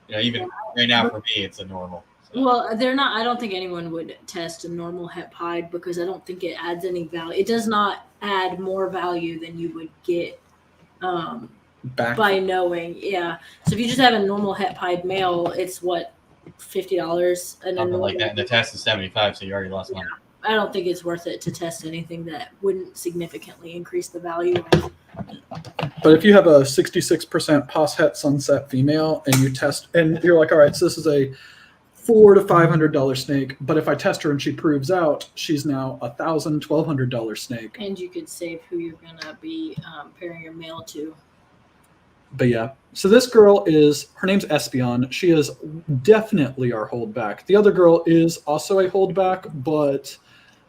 B: Even right now for me, it's a normal. So.
A: Well, they're not. I don't think anyone would test a normal het pied, because I don't think it adds any value. It does not add more value than you would get by knowing. Yeah. So if you just have a normal het pied male, it's what, $50, and
B: something like that. And the test is $75, so you already lost money.
A: I don't think it's worth it to test anything that wouldn't significantly increase the value.
C: But if you have a 66% pos het Sunset female and you test, and you're like, all right, so this is a $400 to $500 snake, but if I test her and she proves out, she's now $1,000, $1,200 snake.
A: And you could save who you're gonna be pairing your male to.
C: But yeah, so this girl her name's Espion. She is definitely our holdback. The other girl is also a holdback, but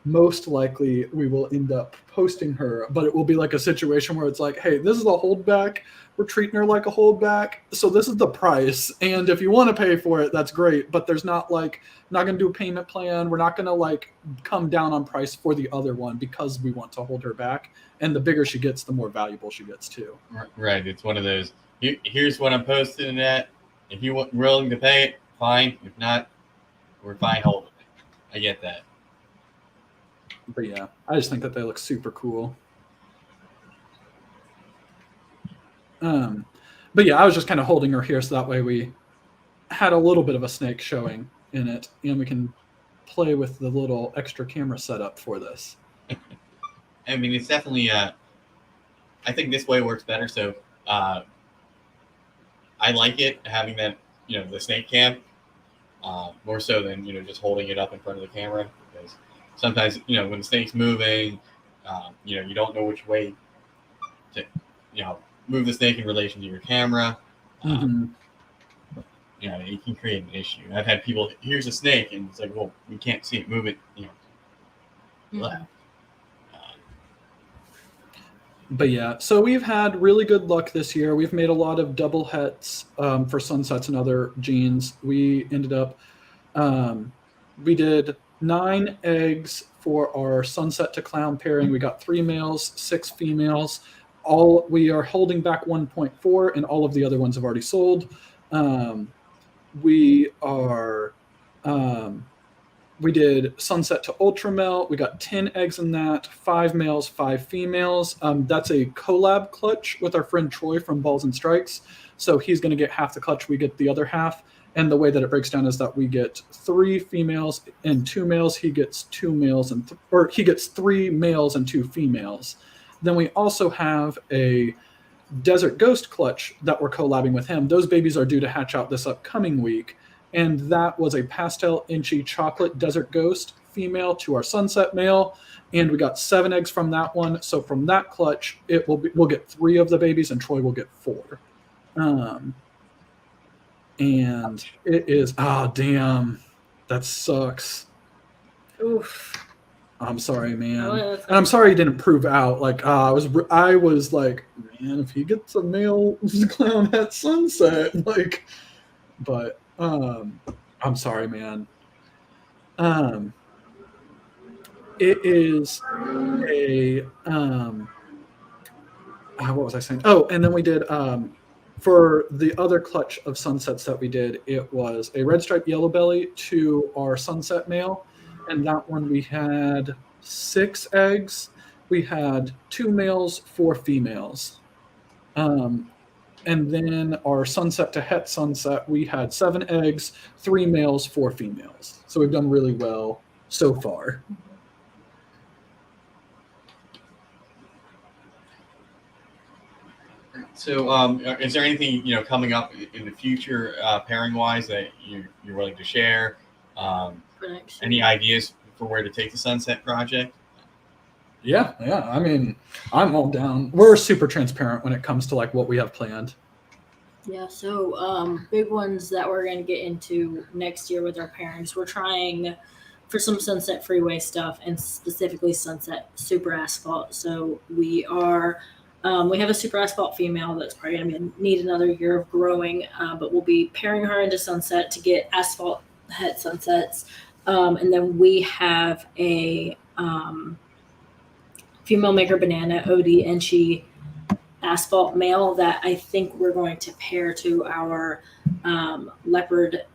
C: most likely we will end up posting her. But it will be like a situation where it's like, hey, this is a holdback. We're treating her like a holdback, so this is the price. And if you want to pay for it, that's great. But there's not going to do a payment plan. We're not going to come down on price for the other one, because we want to hold her back. And the bigger she gets, the more valuable she gets too.
B: Right. It's one of those. Here's what I'm posting at. If you're willing to pay it, fine. If not, we're fine holding it. I get that.
C: But yeah, I just think that they look super cool. But yeah, I was just kind of holding her here so that way we had a little bit of a snake showing in it, and we can play with the little extra camera setup for this.
B: I mean, it's definitely. I think this way works better. So I like it having that, the snake cam, more so than just holding it up in front of the camera, because sometimes when the snake's moving, you don't know which way to move the snake in relation to your camera. It can create an issue. I've had people, here's a snake, and it's like, well, we can't see it, move it, left.
C: But yeah, so we've had really good luck this year. We've made a lot of double hets for sunsets and other genes. We ended up, we did 9 eggs for our sunset to clown pairing. We got 3 males, 6 females. We are holding back 1.4, and all of the other ones have already sold. We did sunset to ultramel. We got 10 eggs in that, 5 males, 5 females. That's a collab clutch with our friend Troy from Balls and Strikes. So he's going to get half the clutch, we get the other half. And the way that it breaks down is that we get 3 females and 2 males. He gets 2 males or he gets 3 males and 2 females. Then we also have a Desert Ghost clutch that we're collabing with him. Those babies are due to hatch out this upcoming week. And that was a pastel inchy chocolate Desert Ghost female to our sunset male. And we got 7 eggs from that one. So from that clutch, we'll get 3 of the babies and Troy will get 4. And it is, damn, that sucks.
A: Oof.
C: I'm sorry, man.
A: Oh,
C: and I'm sorry he didn't prove out. Like, I was like, man, if he gets a male clown at sunset, like, but I'm sorry, man. It is a what was I saying? Oh, and then we did for the other clutch of sunsets that we did, it was a red striped yellow belly to our sunset male, and that one we had 6 eggs. We had 2 males, 4 females. And then our sunset to het sunset, we had 7 eggs, 3 males, 4 females. So we've done really well so far.
B: So, is there anything coming up in the future, pairing wise, that you're willing to share? Any ideas for where to take the sunset project?
C: Yeah. I mean, I'm all down. We're super transparent when it comes to like what we have planned.
A: Yeah. So, big ones that we're going to get into next year with our pairings. We're trying for some sunset freeway stuff, and specifically sunset super asphalt. So we are. We have a super asphalt female that's probably going to need another year of growing, but we'll be pairing her into sunset to get asphalt het sunsets. And then we have a female maker banana, Odie, and she asphalt male that I think we're going to pair to our leopard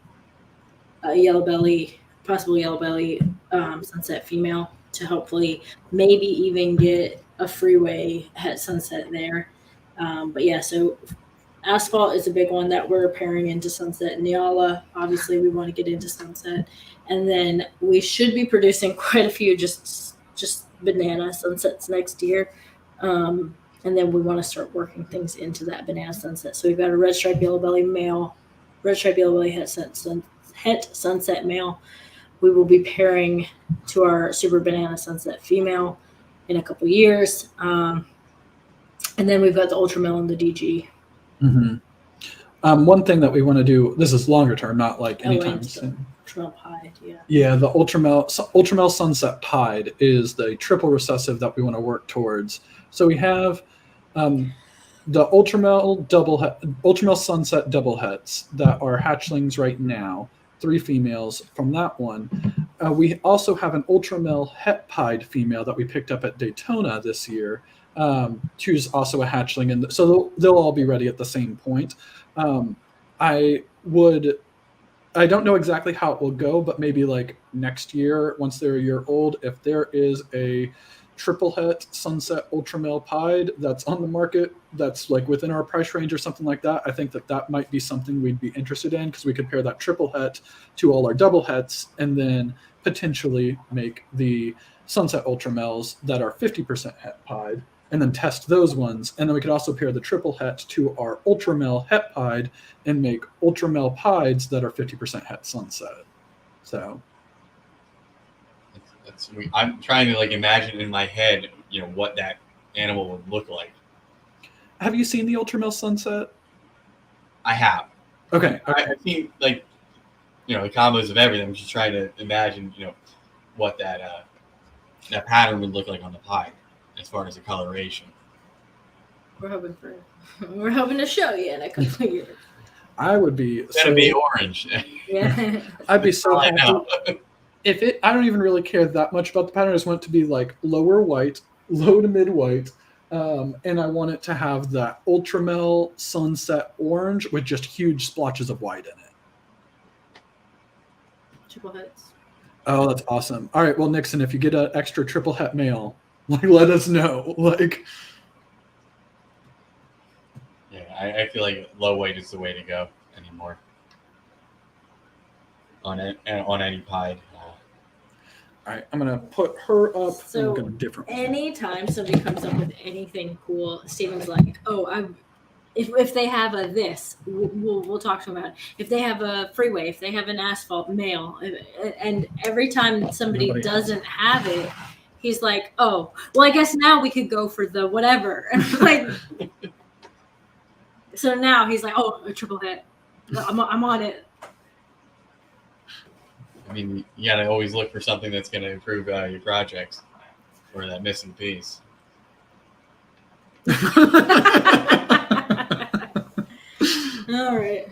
A: yellow belly, possible yellow belly sunset female to hopefully maybe even get a freeway het sunset there. But yeah, so asphalt is a big one that we're pairing into sunset. Nyala, obviously we want to get into sunset. And then we should be producing quite a few just banana sunsets next year. And then we want to start working things into that banana sunset. So we've got a red stripe yellow belly male, red stripe yellow belly het sunset male. We will be pairing to our super banana sunset female in a couple years. And then we've got the ultramel and the DG.
C: Mm-hmm. One thing that we want to do, this is longer term, not like anytime soon.
A: Ultramel pied, yeah. Yeah,
C: the ultramel sunset pied is the triple recessive that we want to work towards. So we have the ultramel sunset double hets that are hatchlings right now, 3 females from that one. We also have an ultramel het pied female that we picked up at Daytona this year. Who's also a hatchling, and so they'll all be ready at the same point. I don't know exactly how it will go, but maybe like next year, once they're a year old, if there is a triple het sunset ultra male pied that's on the market that's like within our price range or something like that. I think that might be something we'd be interested in, because we could pair that triple het to all our double hets and then potentially make the sunset ultra males that are 50% het pied and then test those ones. And then we could also pair the triple het to our ultra male het pied and make ultra male pieds that are 50% het sunset. So
B: that's I'm trying to like imagine in my head, what that animal would look like.
C: have you seen the ultra male sunset?
B: I have.
C: Okay.
B: I've seen like, the combos of everything. I'm just trying to imagine, what that pattern would look like on the pie as far as the coloration.
A: We're hoping to show you in a couple of years.
C: I would be
B: It's gonna be orange.
A: Yeah.
C: I'd be so
B: I
C: happy.
B: know.
C: I don't even really care that much about the pattern. I just want it to be like lower white, low to mid white, and I want it to have that ultramel sunset orange with just huge splotches of white in it.
A: Triple hets.
C: Oh, that's awesome. All right, well, Nixon, if you get an extra triple het male, let us know.
B: Yeah, I feel like low weight is the way to go anymore on any pied.
C: All right, I'm gonna put her up.
A: So
C: I'm gonna different.
A: anytime somebody comes up with anything cool, Steven's like, "Oh, if they have a this, we'll talk to them about it. If they have a freeway, if they have an asphalt male, and every time somebody doesn't have it, he's like, oh, well, I guess now we could go for the whatever." Like, so now he's like, oh, a triple hit. I'm on it.
B: I mean, you gotta always look for something that's gonna improve your projects, or that missing piece.
A: All right.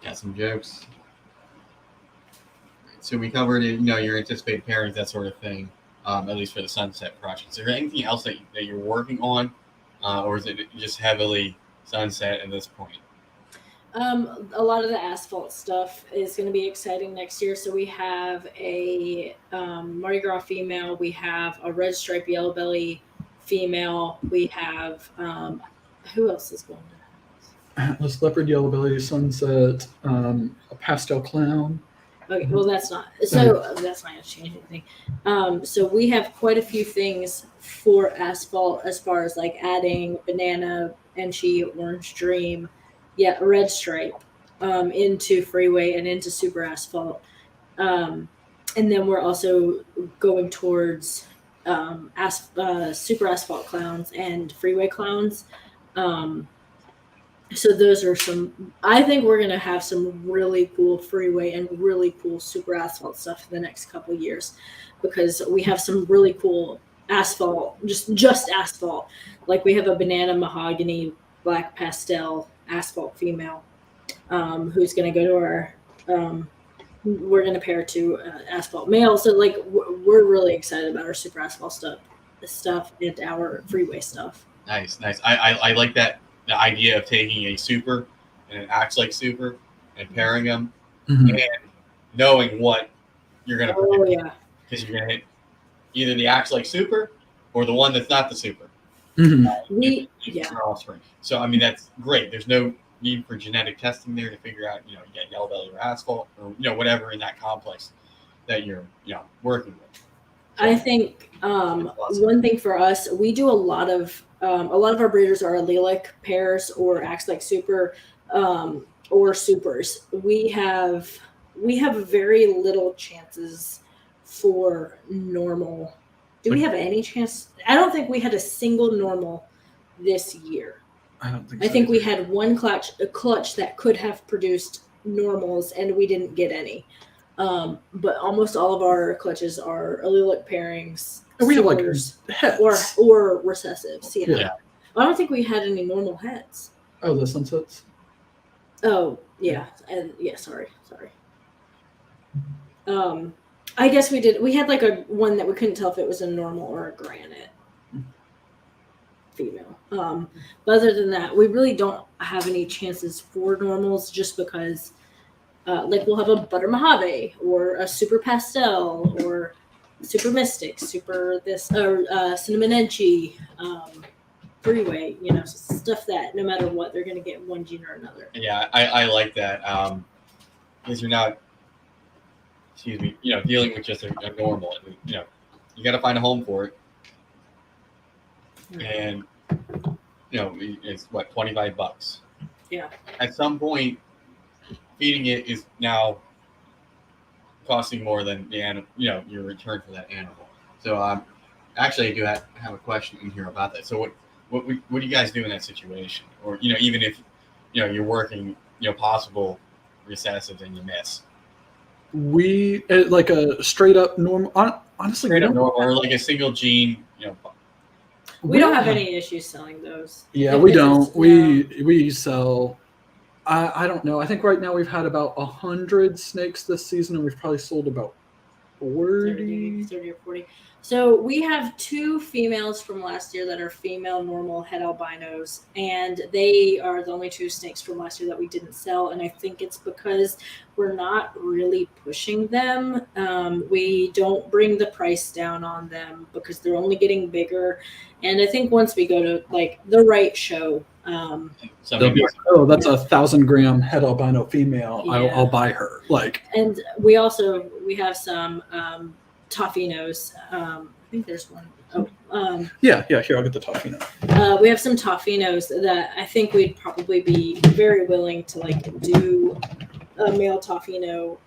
B: Got some jokes. So we covered it, your anticipated pairings, that sort of thing, at least for the Sunset project. Is there anything else that you're working on, or is it just heavily Sunset at this point?
A: A lot of the asphalt stuff is going to be exciting next year. So we have a Mardi Gras female. We have a red stripe yellow belly female. We have who else is going to have?
C: Atlas leopard, yellow belly, sunset, a pastel clown.
A: Okay, well that's not so. That's not going to change anything. So we have quite a few things for asphalt as far as like adding banana, Enchi, orange dream. Yeah, red stripe into freeway and into super asphalt. And then we're also going towards super asphalt clowns and freeway clowns. So those are some, I think we're going to have some really cool freeway and really cool super asphalt stuff for the next couple of years, because we have some really cool asphalt, just asphalt. Like we have a banana mahogany black pastel asphalt female who's going to go to our we're going to pair to asphalt male. So like we're really excited about our super asphalt stuff and our freeway stuff.
B: Nice. I like that, the idea of taking a super and it acts like super and pairing them and knowing what you're going to
A: produce. Yeah,
B: because you're going to hit either the acts like super or the one that's not the super. Offspring. So I mean that's great. There's no need for genetic testing there to figure out, you get yellow belly or asphalt or whatever in that complex that you're working with. So,
A: I think one thing for us, we do a lot of our breeders are allelic pairs or acts like super or supers. We have very little chances for normal. Do we have any chance? I don't think we had a single normal this year.
C: I don't think so.
A: I think we had one clutch that could have produced normals, and we didn't get any. But almost all of our clutches are allelic pairings.
C: And we have like hets.
A: or recessives. Yeah. I don't think we had any normal hets.
C: Oh, the sunsets?
A: Oh, yeah. And yeah, sorry. I guess we did. We had like a one that we couldn't tell if it was a normal or a granite female. But other than that, we really don't have any chances for normals, just because like we'll have a butter Mojave or a super pastel or super mystic, super this or cinnamon enchi, freeway, stuff that no matter what they're going to get one gene or another.
B: Yeah, I like that because you're not, dealing with just a normal. You got to find a home for it, and it's what, $25.
A: Yeah.
B: At some point, feeding it is now costing more than your return for that animal. So actually, I do have a question in here about that. So what do you guys do in that situation? Or even if you're working possible recessives and you miss.
C: We like a straight up normal. Honestly,
B: straight up normal or like a single gene.
A: We don't have any issues selling those.
C: Yeah, we don't. We sell. I don't know. I think right now we've had about 100 snakes this season, and we've probably sold about 30
A: or 40. So we have 2 females from last year that are female normal het albinos, and they are the only 2 snakes from last year that we didn't sell. And I think it's because we're not really pushing them. We don't bring the price down on them because they're only getting bigger. And I think once we go to like the right show,
C: they'll be like, oh, that's 1,000-gram het albino female. Yeah. I'll buy her.
A: And we have some Toffinos. I think there's one.
C: Yeah. Here, I'll get the Toffino.
A: We have some Toffinos that I think we'd probably be very willing to do a male Toffino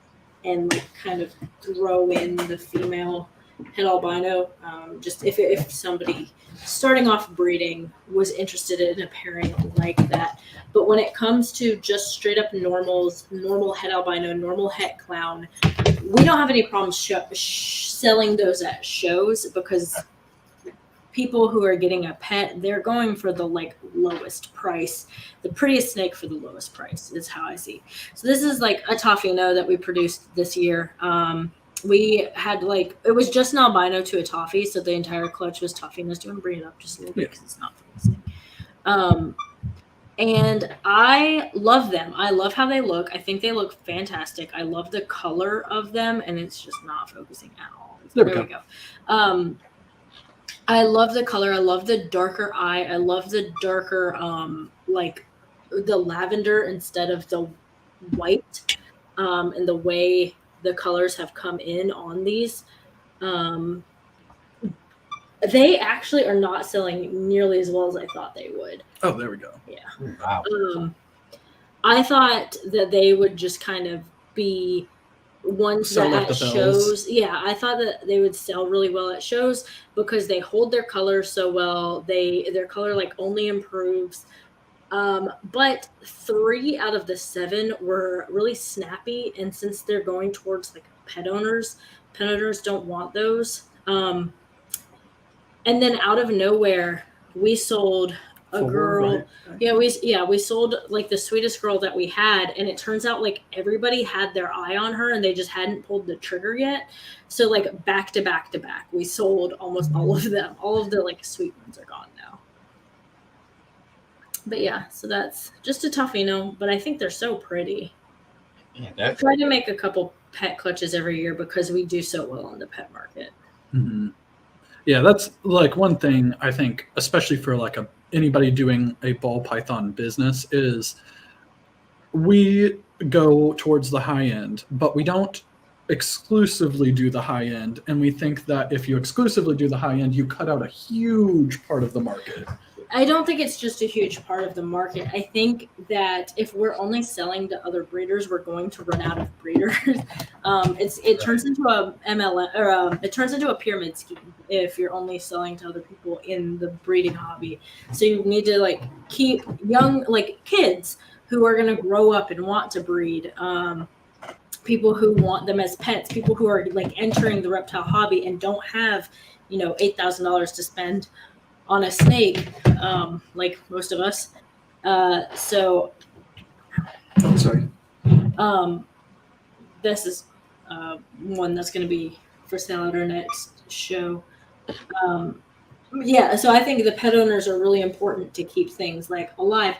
A: and kind of throw in the female het albino. Just if somebody starting off breeding was interested in a pairing like that. But when it comes to just straight up normals, normal het albino, normal het clown, we don't have any problems selling those at shows because people who are getting a pet, they're going for the lowest price, the prettiest snake for the lowest price is how I see. So this is a Toffino that we produced this year. We had it was just an albino to a toffee, so the entire clutch was Toffinos. Do you want to bring it up just a little bit because it's not focusing? And I love them. I love how they look. I think they look fantastic. I love the color of them, and it's just not focusing at all. There we go. I love the color. I love the darker eye. I love the darker, the lavender instead of the white, and the way the colors have come in on these. They actually are not selling nearly as well as I thought they would.
C: Oh, there we go.
A: Yeah.
B: Wow.
A: I thought that they would just kind of be ones that at shows. Yeah, I thought that they would sell really well at shows because they hold their color so well. Their color only improves. But 3 out of the 7 were really snappy, and since they're going towards pet owners don't want those. And then out of nowhere, we sold a girl. Right. Yeah, we sold the sweetest girl that we had, and it turns out everybody had their eye on her, and they just hadn't pulled the trigger yet. So back to back to back, we sold almost all of them. All of the sweet ones are gone now. But yeah, so that's just a Toffino, but I think they're so pretty.
B: Yeah, definitely.
A: I try to make a couple pet clutches every year because we do so well on the pet market.
C: Mm-hmm. Yeah, that's one thing I think, especially for anybody doing a ball python business, is we go towards the high end, but we don't exclusively do the high end. And we think that if you exclusively do the high end, you cut out a huge part of the market.
A: I don't think it's just a huge part of the market. I think that if we're only selling to other breeders, we're going to run out of breeders. It turns into a MLM, or it turns into a pyramid scheme if you're only selling to other people in the breeding hobby. So you need to keep young kids who are going to grow up and want to breed. People who want them as pets. People who are entering the reptile hobby and don't have $8,000 to spend on a snake, like most of us. Sorry. This is one that's going to be for sale at our next show. So I think the pet owners are really important to keep things alive.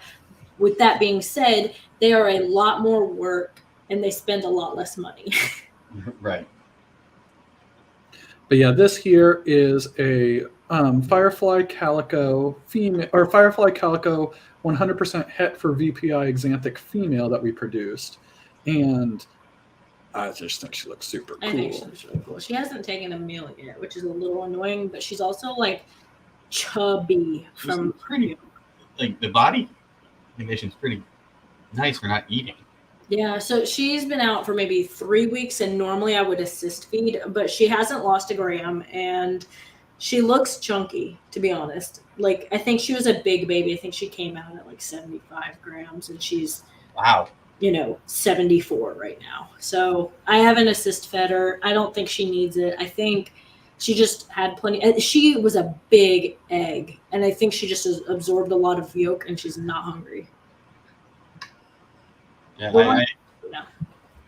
A: With that being said, they are a lot more work and they spend a lot less money.
B: Right.
C: But yeah, this here is a Firefly Calico female, or Firefly Calico 100% het for VPI exanthic female that we produced, and I just think she looks super cool.
A: I think she looks really cool. She hasn't taken a meal yet, which is a little annoying, but she's also like chubby from
B: pretty, like the body condition's pretty nice for not eating.
A: Yeah, so she's been out for maybe 3 weeks, and normally I would assist feed, but she hasn't lost a gram, and she looks chunky, to be honest. Like, I think she was a big baby. I think she came out at like 75 grams, and she's,
B: Wow.
A: 74 right now. So I haven't assist fed her. I don't think she needs it. I think she just had plenty. She was a big egg, and I think she just absorbed a lot of yolk, and she's not hungry.
B: Yeah,
A: Well,
B: I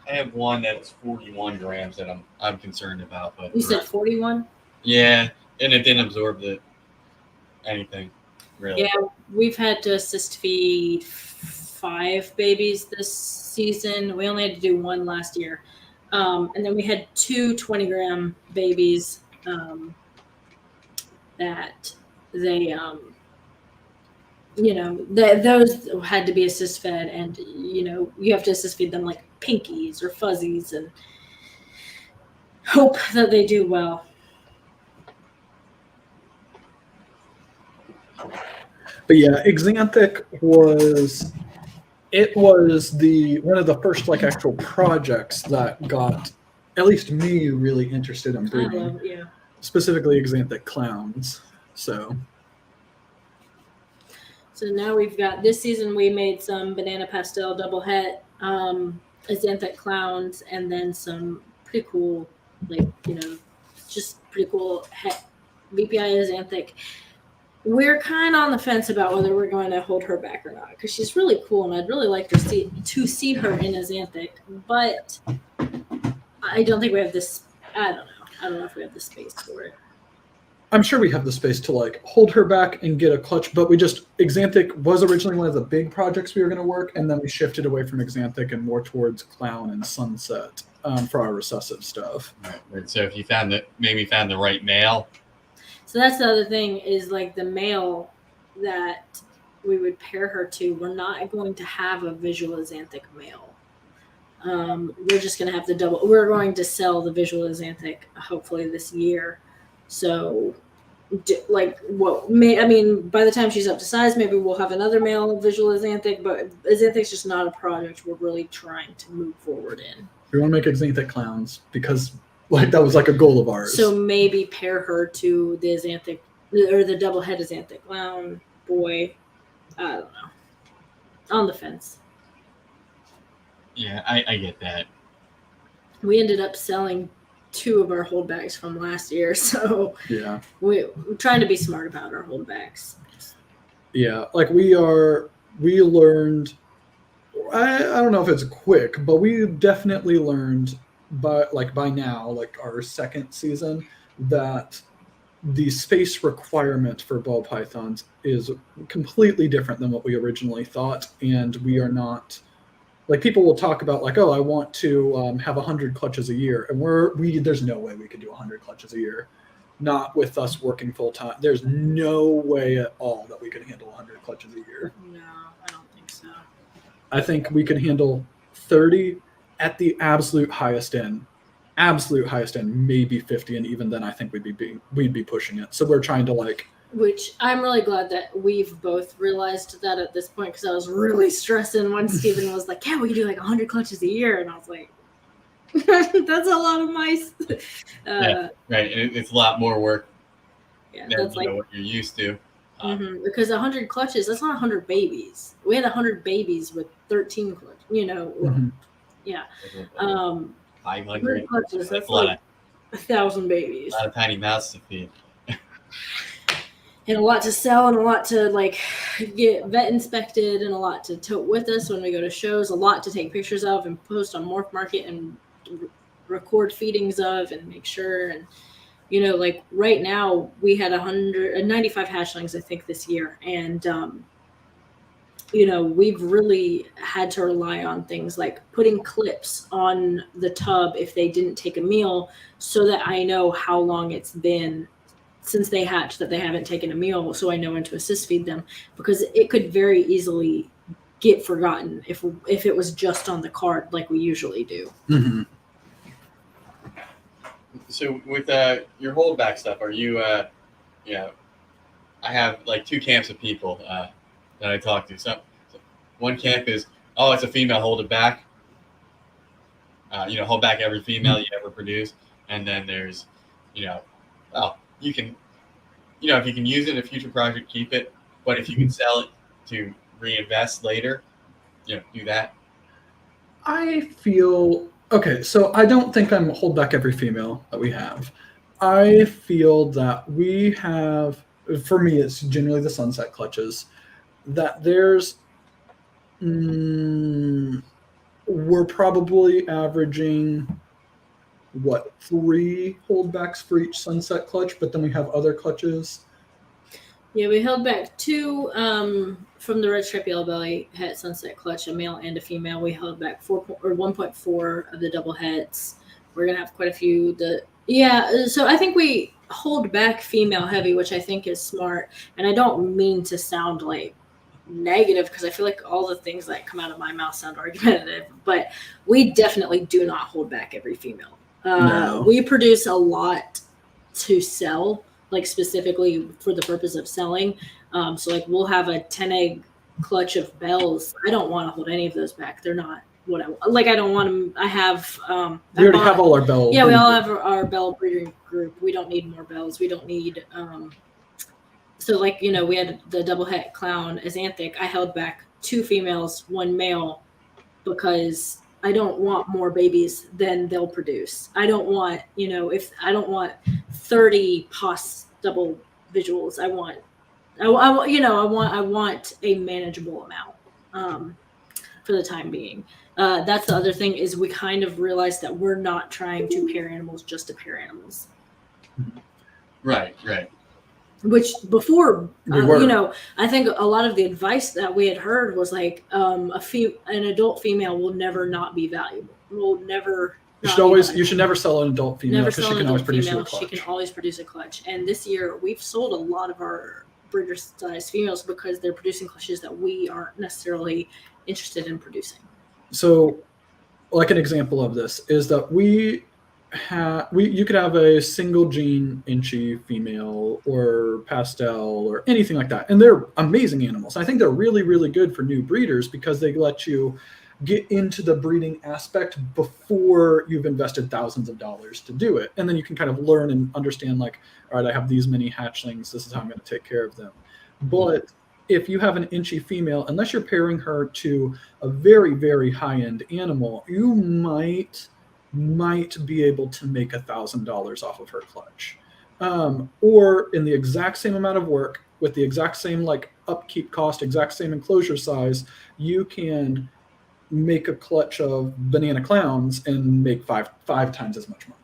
B: have one that's 41 grams that I'm concerned about. But
A: you said 41?
B: Yeah, and it didn't absorb anything, really.
A: Yeah, we've had to assist feed 5 babies this season. We only had to do 1 last year. And then we had 2 20-gram babies that they, those had to be assist fed, and you have to assist feed them like pinkies or fuzzies and hope that they do well.
C: But yeah, exanthic was one of the first like actual projects that got at least me really interested in breeding. Specifically exanthic clowns. So
A: now we've got, this season we made some banana pastel double het exanthic clowns, and then some pretty cool, just pretty cool het VPI exanthic. We're kind of on the fence about whether we're going to hold her back or not, because she's really cool, and I'd really like to see her in exanthic, but I don't think we have this. I don't know if we have the space for it.
C: I'm sure we have the space to like hold her back and get a clutch, but exanthic was originally one of the big projects we were going to work, and then we shifted away from exanthic and more towards clown and sunset for our recessive stuff.
B: Right. So if you found the right male.
A: So that's the other thing, is like the male that we would pair her to, we're not going to have a visual exanthic male. We're just going to have the double. We're going to sell the visual exanthic hopefully this year. So, by the time she's up to size, maybe we'll have another male visual exanthic, but exanthic's just not a project we're really trying to move forward in.
C: We want to make exanthic clowns because that was like a goal of ours.
A: So maybe pair her to the exanthic, or the double head exanthic clown boy. I don't know. On the fence.
B: Yeah, I get that.
C: We
A: ended up selling 2 of our holdbacks from last year, so
C: yeah,
A: we're trying to be smart about our holdbacks.
C: Yeah, we learned. I don't know if it's quick, but we definitely learned by now, our second season, that the space requirement for ball pythons is completely different than what we originally thought, and we are not. People will talk about I want to have 100 clutches a year, and there's no way we could do 100 clutches a year, not with us working full time. There's no way at all that we could handle 100 clutches a year.
A: No, I don't think so.
C: I think we could handle 30 at the absolute highest end, maybe 50, and even then I think we'd be pushing it. So we're trying to
A: Which I'm really glad that we've both realized that at this point, because I was really stressing when Steven was like, yeah, we can do 100 clutches a year. And I was like, that's a lot of mice.
B: Yeah, right. It's a lot more work than
A: that's
B: what you're used to.
A: Because 100 clutches, that's not 100 babies. We had 100 babies with 13 clutches, Yeah.
B: 500
A: clutches, that's
B: a lot of
A: 1,000 babies.
B: A lot of tiny mouths to feed.
A: And a lot to sell, and a lot to get vet inspected, and a lot to tote with us when we go to shows, a lot to take pictures of and post on Morph Market and record feedings of and make sure. And right now we had 95 hatchlings I think this year, and we've really had to rely on things like putting clips on the tub if they didn't take a meal, so that I know how long it's been since they hatched that they haven't taken a meal, so I know when to assist feed them, because it could very easily get forgotten if it was just on the card like we usually do.
C: Mm-hmm.
B: So with your holdback stuff, are you, I have like two camps of people that I talk to. So one camp is, oh, it's a female, hold it back. Hold back every female you ever produce. And then there's, well, you can, if you can use it in a future project, keep it. But if you can sell it to reinvest later, do that.
C: I feel okay. So I don't think I'm hold back every female that we have. I feel that we have, for me, it's generally the sunset clutches, that there's, we're probably averaging, 3 holdbacks for each sunset clutch, but then we have other clutches.
A: Yeah, we held back 2 from the red stripe yellow belly het sunset clutch, a male and a female. We held back 1.4 of the double hets. We're gonna have quite a few. So I think we hold back female heavy, which I think is smart. And I don't mean to sound like negative, because I feel like all the things that come out of my mouth sound argumentative, but we definitely do not hold back every female.
C: No.
A: We produce a lot to sell, like specifically for the purpose of selling. So like we'll have a 10 egg clutch of bells. I don't want to hold any of those back. They're not what I like. I don't want them. I have.
C: We already have all our bell.
A: Yeah, we all have our bell breeding group. We don't need more bells. We don't need. So like we had the double het clown Azanthic. I held back 2 females, 1 male, because I don't want more babies than they'll produce. I don't want, I don't want 30 pos double visuals. I want a manageable amount for the time being. That's the other thing, is we kind of realized that we're not trying to pair animals just to pair animals.
B: Right.
A: Which before, I think a lot of the advice that we had heard was like, an adult female will never not be valuable. Will never.
C: You should never sell an adult female, because she can always produce a clutch.
A: She can always produce a clutch. And this year we've sold a lot of our breeder size females because they're producing clutches that we aren't necessarily interested in producing. So,
C: like an example of this is that you could have a single gene inchy female or pastel or anything like that, and they're amazing animals. I think they're really, really good for new breeders because they let you get into the breeding aspect before you've invested thousands of dollars to do it, and then you can kind of learn and understand, like, all right, I have these many hatchlings, this is how I'm going to take care of them. But if you have an inchy female, unless you're pairing her to a very, very high-end animal, you might be able to make $1,000 off of her clutch, or in the exact same amount of work with the exact same upkeep cost, exact same enclosure size, you can make a clutch of banana clowns and make five times as much money.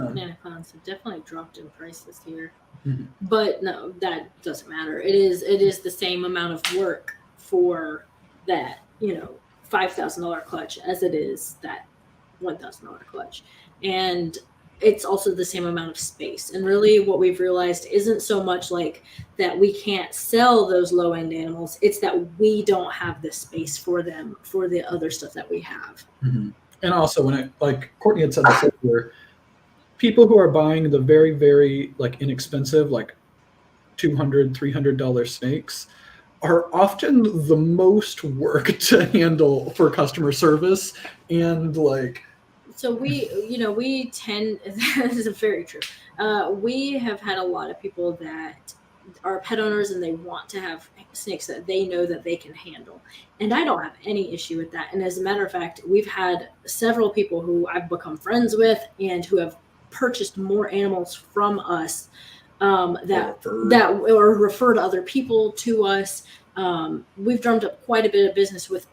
A: Banana clowns have definitely dropped in price this year,
C: mm-hmm.
A: But no, that doesn't matter. It is the same amount of work for that $5,000 clutch as it is that $1,000 clutch, and it's also the same amount of space. And really what we've realized isn't so much like that we can't sell those low-end animals, it's that we don't have the space for them for the other stuff that we have.
C: Mm-hmm. And also, when like Courtney had said this earlier, people who are buying the very, very inexpensive $200, $300 snakes are often the most work to handle for customer service. And
A: so we tend, this is very true. We have had a lot of people that are pet owners and they want to have snakes that they know that they can handle. And I don't have any issue with that. And as a matter of fact, we've had several people who I've become friends with and who have purchased more animals from us that or referred other people to us. We've drummed up quite a bit of business with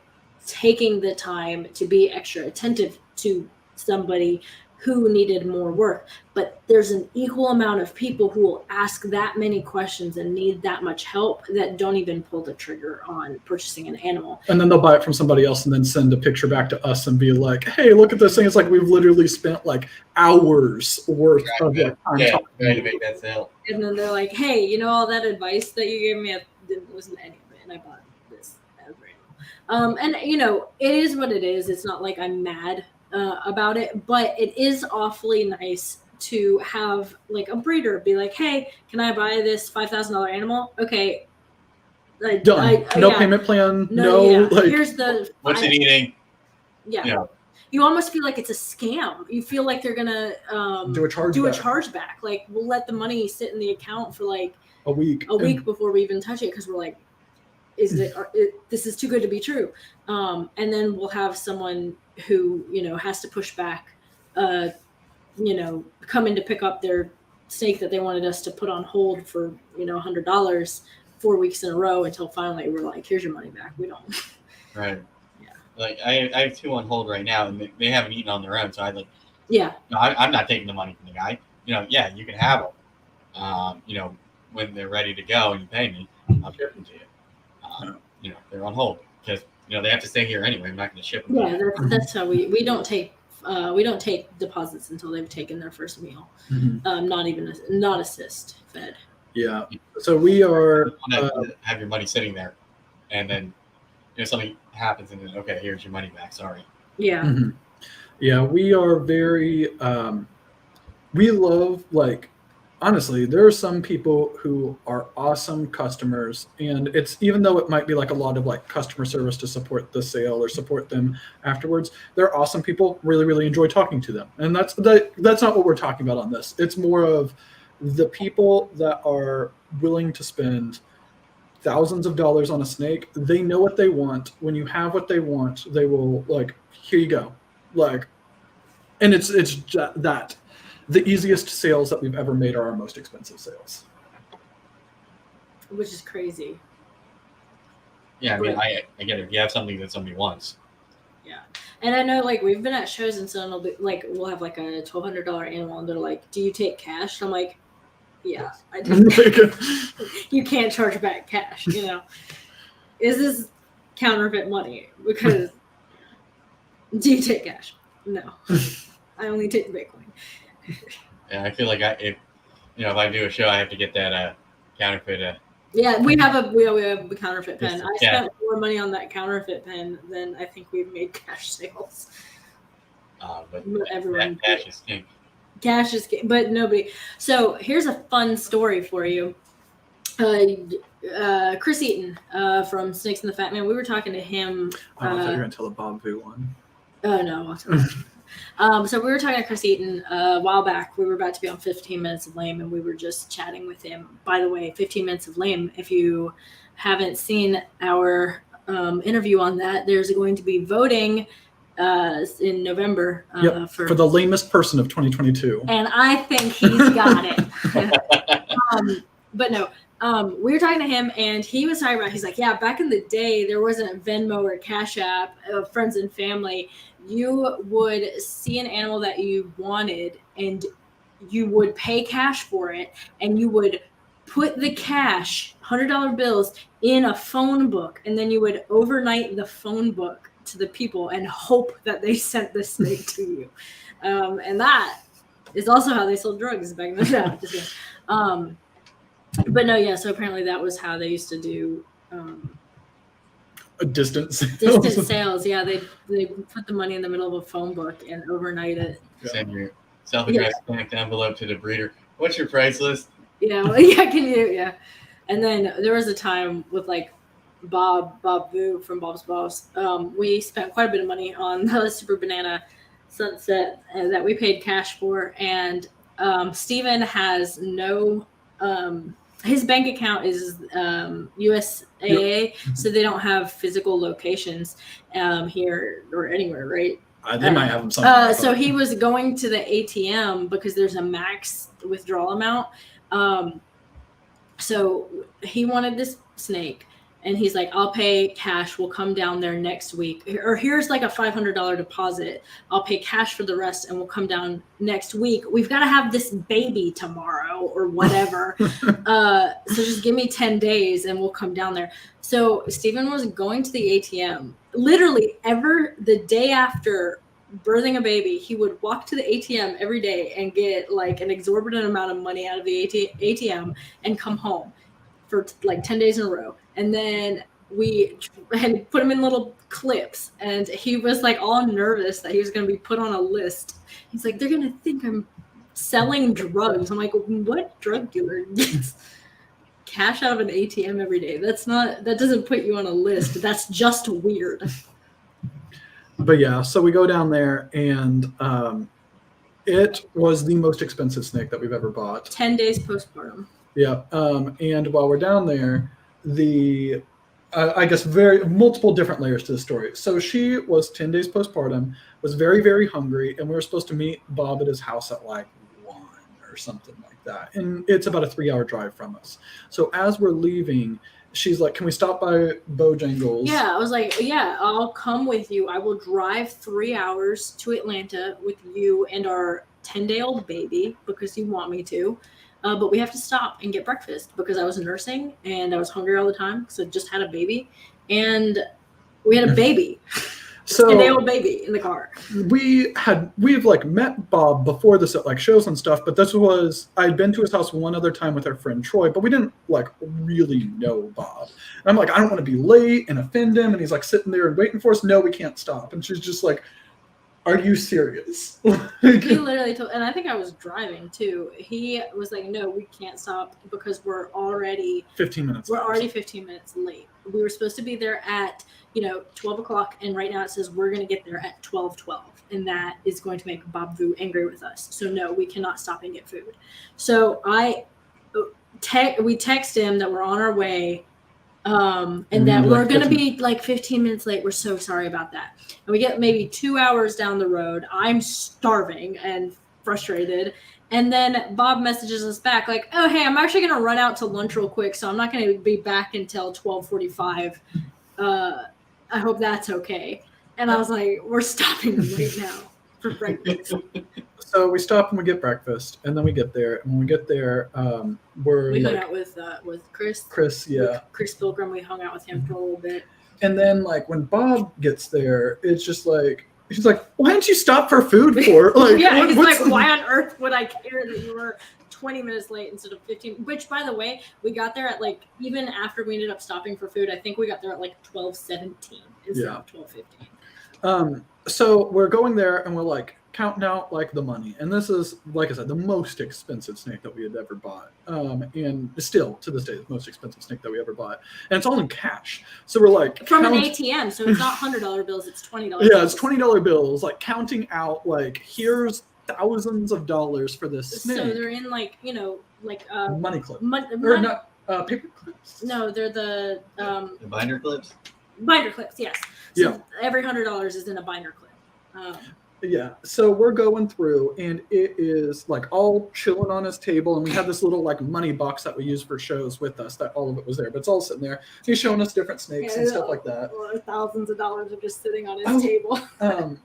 A: taking the time to be extra attentive to somebody who needed more work. But there's an equal amount of people who will ask that many questions and need that much help that don't even pull the trigger on purchasing an animal.
C: And then they'll buy it from somebody else and then send a picture back to us and be like, hey, look at this thing. It's like we've literally spent like hours worth of like, time
B: Yeah,
C: talking.
B: trying to make that sale.
A: And then they're like, hey, you know, all that advice that you gave me, it wasn't any of it. And I bought this as random. And, you know, it is what it is. It's not like I'm mad about it, but it is awfully nice to have like a breeder be like, hey, can I buy this $5,000 animal? Okay.
C: Done. No payment plan. Like,
A: here's the.
B: What's it eating?
A: Yeah.
B: Yeah.
A: You almost feel like it's a scam. You feel like they're gonna do a chargeback. Like we'll let the money sit in the account for like
C: a week
A: before we even touch it because we're like, this is too good to be true. And then we'll have someone who, you know, has to push back, you know, come in to pick up their snake that they wanted us to put on hold for, you know, $100 4 weeks in a row until finally we're like, here's your money back. We don't.
B: Right. Yeah. Like I have 2 on hold right now, and they haven't eaten on their own. So no, I'm not taking the money from the guy. You know, yeah, you can have them. You know, when they're ready to go and you pay me, I'll ship them to you. You know, they're on hold because, you know, they have to stay here anyway. I'm not going to ship them.
A: Yeah, that's how we don't take deposits until they've taken their first meal.
C: Mm-hmm.
A: Not assist fed.
C: Yeah. So we are
B: have your money sitting there, and then, you know, something happens, and then okay, here's your money back. Sorry.
A: Yeah.
C: Mm-hmm. Yeah, we are very. We love, like, honestly, there are some people who are awesome customers, and it's, even though it might be like a lot of like customer service to support the sale or support them afterwards, they're awesome people. Really, really enjoy talking to them, and that's not what we're talking about on this. It's more of the people that are willing to spend thousands of dollars on a snake. They know what they want. When you have what they want, they will, like, here you go, like, and it's that. The easiest sales that we've ever made are our most expensive sales.
A: Which is crazy.
B: Yeah, I mean, I get it. If you have something that somebody wants.
A: Yeah. And I know, like, we've been at shows and someone will be like, we'll have like a $1,200 animal and they're like, do you take cash? And I'm like, yeah, I do. You can't charge back cash, you know. Is this counterfeit money? Because do you take cash? No. I only take Bitcoin.
B: Yeah, I feel like if I do a show, I have to get that counterfeit.
A: Yeah, we have a counterfeit pen. I spent more money on that counterfeit pen than I think we've made cash sales.
B: But
A: everyone,
B: cash is king.
A: Cash is king, but nobody. So here's a fun story for you. Chris Eaton from Snakes and the Fat Man. We were talking to him.
C: I thought you were going to tell the Bob Vu one.
A: Oh no. So we were talking to Chris Eaton a while back. We were about to be on 15 Minutes of Lame, and we were just chatting with him. By the way, 15 Minutes of Lame, if you haven't seen our interview on that, there's going to be voting in November
C: for the lamest person of 2022.
A: And I think he's got it. But no, we were talking to him, and he was talking about, he's like, yeah, back in the day, there wasn't Venmo or Cash App, friends and family. You would see an animal that you wanted, and you would pay cash for it, and you would put the cash, $100 bills, in a phone book, and then you would overnight the phone book to the people and hope that they sent the snake to you. And that is also how they sold drugs back then. But no, yeah, so apparently that was how they used to do
C: distant sales.
A: Yeah, they put the money in the middle of a phone book and overnight it.
B: Send your self-addressed stamped envelope to the breeder. What's your price list?
A: Yeah, well, yeah. And then there was a time with like Bob Vu from Bob's Boss. We spent quite a bit of money on the Super Banana Sunset that we paid cash for, and Steven has no. His bank account is USAA, so they don't have physical locations here or anywhere, right?
C: They might have them somewhere.
A: So he was going to the ATM because there's a max withdrawal amount. So he wanted this snake, And he's like, I'll pay cash. We'll come down there next week. Or here's like a $500 deposit. I'll pay cash for the rest and we'll come down next week. We've got to have this baby tomorrow or whatever. So just give me 10 days and we'll come down there. So Steven was going to the ATM literally the day after birthing a baby. He would walk to the ATM every day and get like an exorbitant amount of money out of the ATM and come home for like 10 days in a row. And then we had put him in little clips and he was like all nervous that he was going to be put on a list. He's like, they're going to think I'm selling drugs. I'm like, what drug dealer gets cash out of an ATM every day? That doesn't put you on a list. That's just weird.
C: But yeah, so we go down there and it was the most expensive snake that we've ever bought. 10
A: days postpartum.
C: Yeah. And while we're down there, I guess multiple different layers to the story. So she was 10 days postpartum, was very, very hungry, and we were supposed to meet Bob at his house at like 1 or something like that. And it's about a 3-hour drive from us. So as we're leaving, she's like, can we stop by Bojangles?
A: Yeah, I was like, yeah, I'll come with you. I will drive 3 hours to Atlanta with you and our 10-day-old baby because you want me to. But we have to stop and get breakfast because I was nursing and I was hungry all the time because I just had a baby. And we had a baby. So 10-day-old baby in the car.
C: We've like met Bob before this at like shows and stuff, but I'd been to his house one other time with our friend Troy, but we didn't like really know Bob. And I'm like, I don't want to be late and offend him. And he's like sitting there and waiting for us. No, we can't stop. And she's just like, are you serious?
A: He literally told, and I think I was driving too. He was like, no, we can't stop because we're already
C: 15 minutes.
A: We're already 15 minutes late. We were supposed to be there at 12 o'clock, and right now it says we're going to get there at 12:12, and that is going to make Bob Vu angry with us. So no, we cannot stop and get food. So we text him that we're on our way, and that we're going to be like 15 minutes late. We're so sorry about that. And we get maybe 2 hours down the road. I'm starving and frustrated. And then Bob messages us back like, oh, hey, I'm actually going to run out to lunch real quick, so I'm not going to be back until 12:45. I hope that's okay. And I was like, we're stopping right now for breakfast.
C: So we stop and we get breakfast, and then we get there. And when we get there, we
A: hung out with Chris.
C: Chris, yeah.
A: With Chris Pilgrim, we hung out with him for a little bit.
C: And then like when Bob gets there, it's just like, he's like, why didn't you stop for food for? Like,
A: yeah, he's like, why on earth would I care that you were 20 minutes late instead of 15? Which, by the way, we got there at like, even after we ended up stopping for food, I think we got there at like 12:17 instead of 12:15.
C: So we're going there and we're like counting out like the money. And this is, like I said, the most expensive snake that we had ever bought. And still to this day, the most expensive snake that we ever bought. And it's all in cash. So we're like
A: from an ATM. So it's not $100 bills, it's $20 bills.
C: Yeah, it's $20 bills, like counting out like, here's thousands of dollars for this snake.
A: So they're in like,
C: money clip. Or not paper clips.
A: No, they're the
B: binder clips.
A: Binder clips, yes. So every $100 is in a binder clip.
C: Yeah, so we're going through, and it is like all chilling on his table, and we have this little like money box that we use for shows with us. That all of it was there, but it's all sitting there. He's showing us different snakes and stuff like that.
A: Thousands of dollars are just sitting on his table.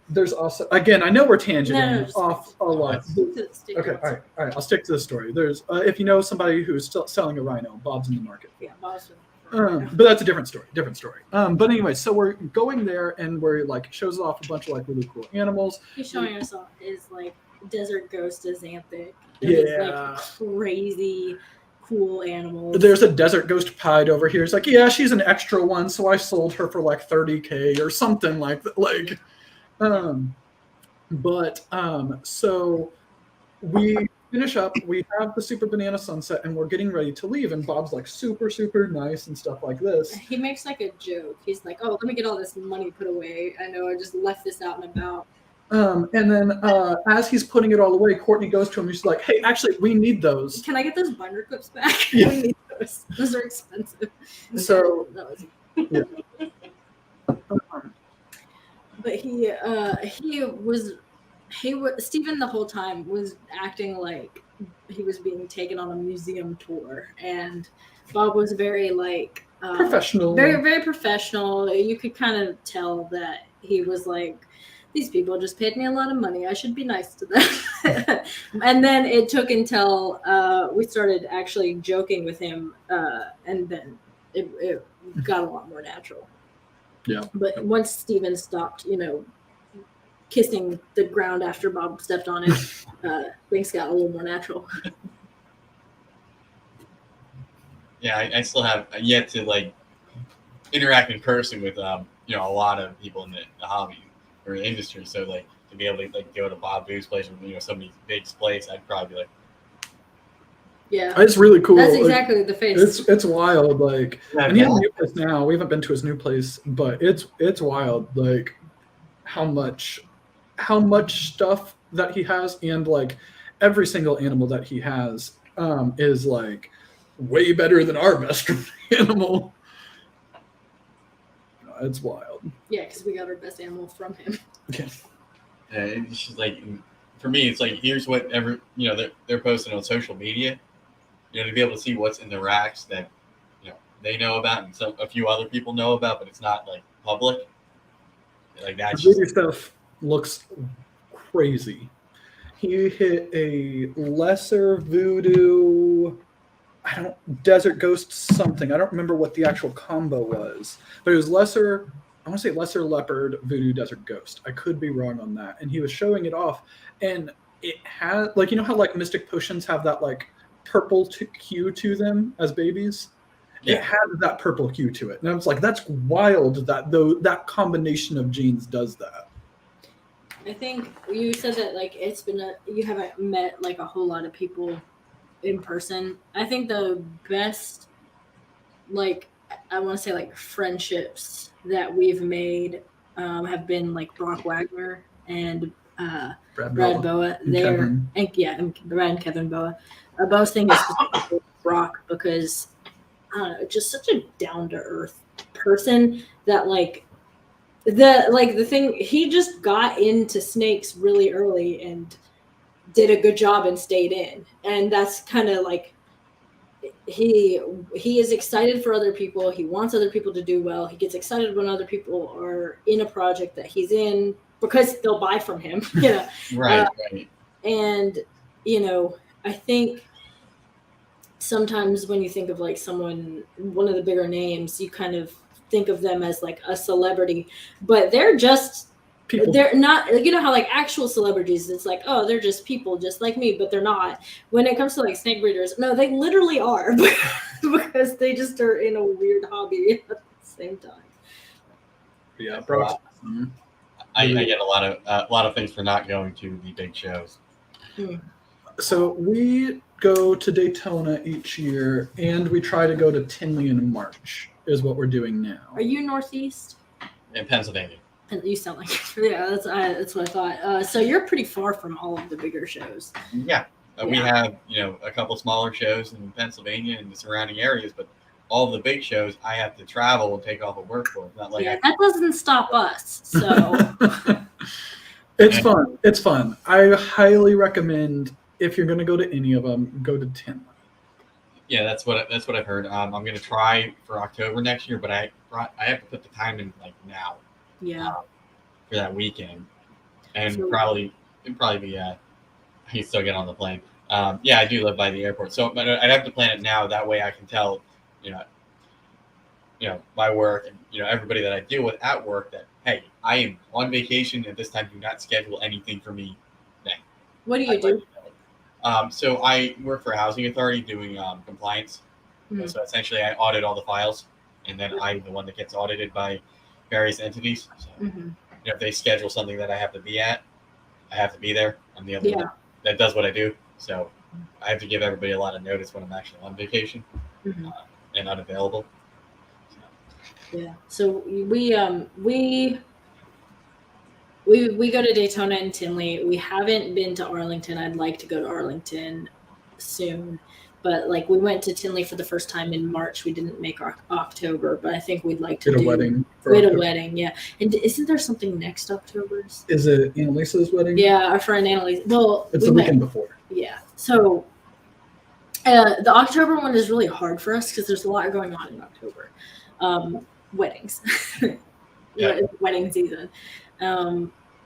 C: There's also, again, I know we're tangenting off a lot.
A: Okay,
C: all right. I'll stick to the story. There's if you know somebody who's still selling a rhino, Bob's in the market.
A: Yeah, Bob's.
C: But that's a different story. But anyway, so we're going there and we're like shows off a bunch of like really cool animals.
A: He's showing us all his like desert ghost Xanthic.
C: Yeah,
A: like crazy cool animals.
C: There's a desert ghost pied over here. It's like, yeah, she's an extra one, so I sold her for like $30,000 or something like that. Like, so we finish up, we have the Super Banana Sunset, and we're getting ready to leave, and Bob's like super, super nice and stuff like this.
A: He makes like a joke. He's like, oh, let me get all this money put away. I know I just left this out and about.
C: And then as he's putting it all away, Courtney goes to him and she's like, hey, actually, we need those.
A: Can I get those binder clips back?
C: Yeah.
A: We need those. Those are expensive.
C: So,
A: yeah. But Steven the whole time was acting like he was being taken on a museum tour, and Bob was very like,
C: Professional.
A: Very, very professional. You could kind of tell that he was like, these people just paid me a lot of money. I should be nice to them. And then it took until we started actually joking with him, and then it got a lot more natural.
C: Yeah.
A: But once Steven stopped, kissing the ground after Bob stepped on it, things got a little more natural.
B: Yeah, I still have yet to like interact in person with a lot of people in the hobby or industry. So like to be able to like go to Bob Boo's place or somebody's big place, I'd probably be like,
A: yeah,
C: it's really cool.
A: That's exactly the face.
C: It's wild. Like,
B: Yeah,
C: and he has a new place now. We haven't been to his new place, but it's wild. Like how much stuff that he has, and like every single animal that he has is like way better than our best animal. It's wild.
A: Yeah, because we got our best animal from him.
C: Okay.
B: It's just like, for me, it's like, here's what they're posting on social media, to be able to see what's in the racks that, they know about and a few other people know about, but it's not like public. Like that's
C: the voodoo stuff looks crazy. He hit a lesser voodoo, desert ghost something. I don't remember what the actual combo was, but it was lesser. I want to say lesser leopard voodoo desert ghost. I could be wrong on that. And he was showing it off, and it had like how like mystic potions have that like purple hue to them as babies. Yeah. It had that purple hue to it, and I was like, that's wild that that combination of genes does that.
A: I think you said that like you haven't met like a whole lot of people in person. I think the best, like, I want to say like friendships that we've made have been like Brock Wagner and Brad Boa. And Brad and Kevin Boa. Bo's thing is Brock because I don't know, just such a down to earth person that like the thing, he just got into snakes really early and did a good job and stayed in. And that's kind of like, he is excited for other people. He wants other people to do well. He gets excited when other people are in a project that he's in because they'll buy from him.
B: Right.
A: And, I think sometimes when you think of like one of the bigger names, you kind of think of them as like a celebrity, but they're just people. They're not, how like actual celebrities, it's like, oh, they're just people just like me, but they're not. When it comes to like snake breeders, no, they literally are because they just are in a weird hobby at the same time.
C: Yeah, bro.
B: I get a lot of things for not going to the big shows.
C: So we go to Daytona each year, and we try to go to Tinley in March. Is what we're doing now.
A: Are you Northeast?
B: In Pennsylvania.
A: You sound like yeah. That's what I thought. So you're pretty far from all of the bigger shows.
B: Yeah, we have a couple smaller shows in Pennsylvania and the surrounding areas, but all of the big shows I have to travel and take off of work for. Not like
A: that doesn't stop us. So
C: it's fun. It's fun. I highly recommend if you're going to go to any of them, go to Tinley.
B: Yeah, that's what I've heard. I'm going to try for October next year, but I have to put the time in like now.
A: Yeah.
B: For that weekend, and it'd probably be I can still get on the plane. Yeah, I do live by the airport, so but I'd have to plan it now. That way, I can tell my work and everybody that I deal with at work that hey, I am on vacation at this time. Do not schedule anything for me then.
A: What do you do?
B: So I work for a housing authority doing compliance. Mm-hmm. So essentially, I audit all the files, and then I'm the one that gets audited by various entities. So, if they schedule something that I have to be at, I have to be there. I'm the only one that does what I do. So I have to give everybody a lot of notice when I'm actually on vacation and unavailable.
A: Yeah. So we go to Daytona and Tinley. We haven't been to Arlington. I'd like to go to Arlington soon. But like we went to Tinley for the first time in March. We didn't make October, but I think we'd like to do a wedding. We had a wedding, yeah. And isn't there something next October?
C: Is it Annalisa's wedding?
A: Yeah, our friend Annalisa. Well,
C: it's the weekend before.
A: Yeah. So The October one is really hard for us because there's a lot going on in October. Weddings.
B: Yeah.
A: Wedding season.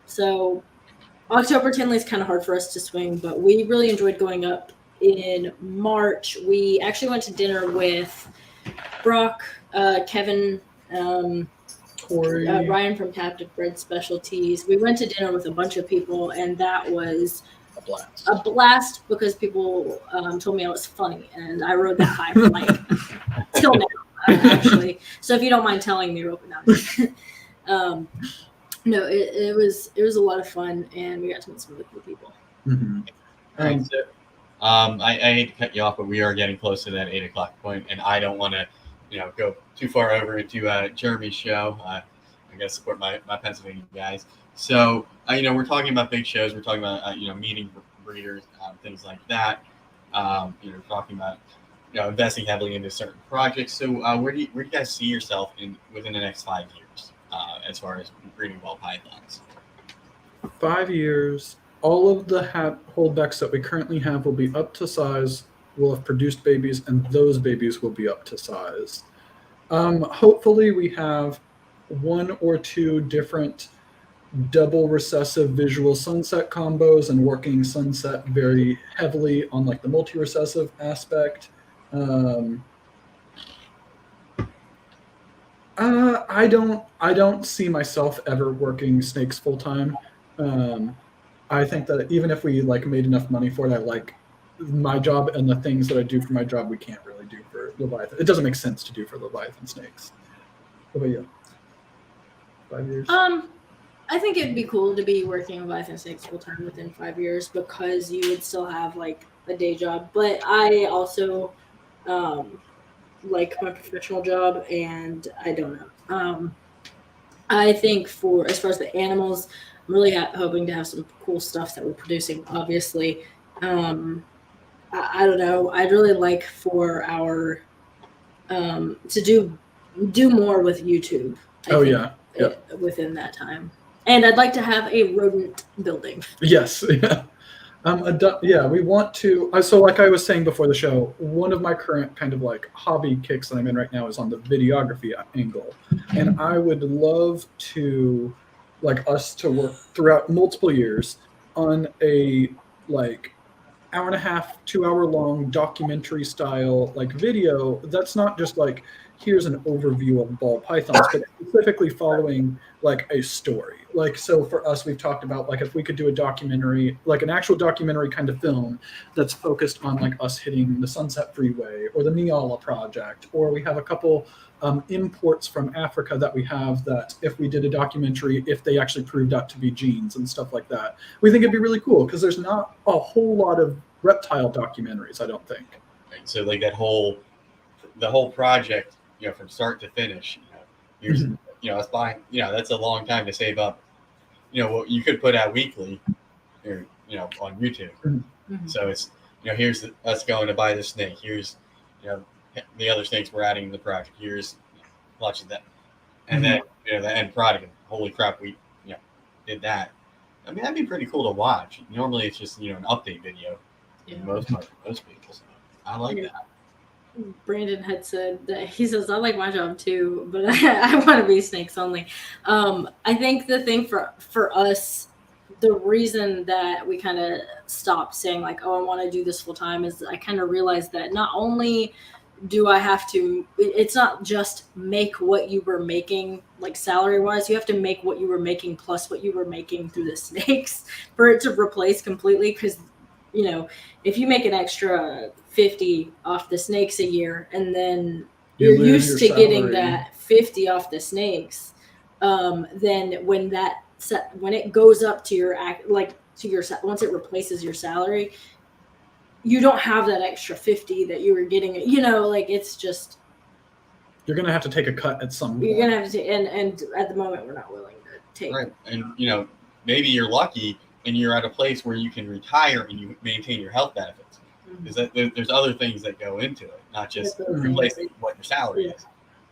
A: So October Tinley is kind of hard for us to swing, but we really enjoyed going up in March. We actually went to dinner with Brock, Kevin,
C: Corey.
A: Ryan from Captive Bread Specialties. We went to dinner with a bunch of people, and that was a blast because people told me I was funny, and I rode that high for like till now, actually. So if you don't mind telling me, real quick, no, it was a lot of fun, and we got to meet some really cool people.
C: Mm-hmm.
B: I hate to cut you off, but we are getting close to that 8 o'clock point, and I don't want to, go too far over into Jeremy's show. I got to support my Pennsylvania guys. So, we're talking about big shows. We're talking about, meeting breeders, things like that. Talking about, investing heavily into certain projects. So, where do you guys see yourself within the next 5 years as far as breeding ball pythons?
C: 5 years, all of the holdbacks that we currently have will be up to size, will have produced babies, and those babies will be up to size. Hopefully we have 1 or 2 different double recessive visual sunset combos and working sunset very heavily on like the multi-recessive aspect. I don't see myself ever working snakes full time. I think that even if we like made enough money for it, I like my job and the things that I do for my job, we can't really do for Leviathan. It doesn't make sense to do for Leviathan snakes. What about you? 5 years?
A: I think it'd be cool to be working Leviathan snakes full time within 5 years because you would still have like a day job. But I also like my professional job, and I don't know. I think as far as the animals, I'm really hoping to have some cool stuff that we're producing. Obviously, I don't know. I'd really like for our to do more with YouTube. Within that time, and I'd like to have a rodent building.
C: Yes. Yeah. We want to. So, like I was saying before the show, one of my current kind of like hobby kicks that I'm in right now is on the videography angle, and I would love to like us to work throughout multiple years on a like 1.5 to 2 hour long documentary style like video that's not just like here's an overview of ball pythons, but specifically following like a story. Like, so for us, we've talked about like if we could do a documentary, like an actual documentary kind of film that's focused on like us hitting the Sunset Freeway or the Niala project, or we have a couple imports from Africa that we have that if we did a documentary, if they actually proved out to be genes and stuff like that, we think it'd be really cool because there's not a whole lot of reptile documentaries, I don't think.
B: Right. So like the whole project, from start to finish, here's, us buying, that's a long time to save up, what you could put out weekly, or, on YouTube.
C: Mm-hmm.
B: So it's, here's us going to buy the snake. Here's, the other snakes we're adding to the project. Here's lots of that. And then, the end product, holy crap, we, did that. I mean, that'd be pretty cool to watch. Normally it's just, an update video in most people. So I like that.
A: Brandon had said that he says, I like my job too, but I want to be snakes only. I think the thing for us, the reason that we kind of stopped saying like, oh, I want to do this full time is I kind of realized that not only do I have to, it's not just make what you were making like salary wise, you have to make what you were making plus what you were making through the snakes for it to replace completely. Because if you make an extra 50 off the snakes a year, and then you're used to getting that 50 off the snakes, then when it goes up to your once it replaces your salary, you don't have that extra 50 that you were getting. It's just
C: you're gonna have to take a cut at some point.
A: You're gonna have to, and at the moment we're not willing to take.
B: Right, and maybe you're lucky and you're at a place where you can retire and you maintain your health benefits. Because there's other things that go into it, not just replacing what your salary is.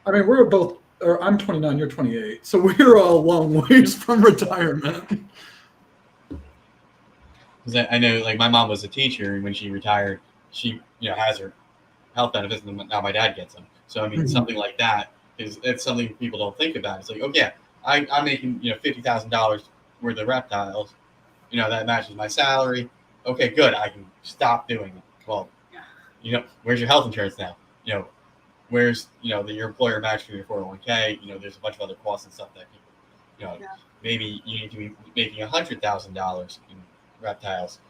C: I mean, we're both, or I'm 29, you're 28, so we're a long ways from retirement.
B: Because I know, like, my mom was a teacher, and when she retired, she has her health benefits, and now my dad gets them. So I mean,
C: Mhm.
B: something like that it's something people don't think about. It's like, oh yeah, I'm making $50,000 worth of reptiles. That matches my salary. Okay, good. I can stop doing it. Well, where's your health insurance now? Where's your employer match for your 401k? There's a bunch of other costs and stuff that people, maybe you need to be making $100,000 in reptiles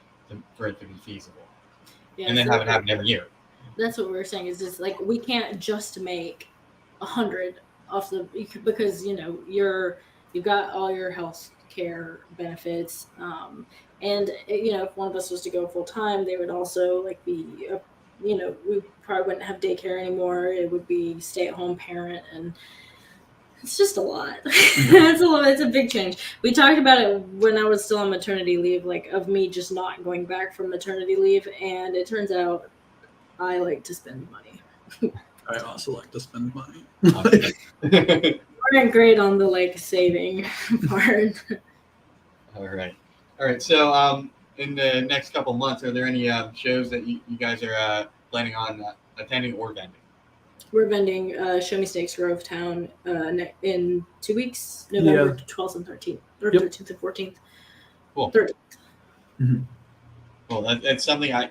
B: for it to be feasible, and then have it happen every year.
A: That's what we were saying. Is just like we can't just make 100 off because you've got all your health care benefits, and if one of us was to go full time, they would also be we probably wouldn't have daycare anymore. It would be stay at home parent, and it's just a lot. It's a lot. It's a big change. We talked about it when I was still on maternity leave, of me just not going back from maternity leave, and it turns out I like to spend money.
C: I also like to spend money.
A: We're great on the saving part.
B: All right. So in the next couple months, are there any shows that you guys are planning on attending or vending?
A: We're vending Show Me Snakes Grovetown in 2 weeks, November 12th and 13th, or 13th and 14th.
B: Cool.
A: 13th.
C: Mm-hmm.
B: Well, that's something I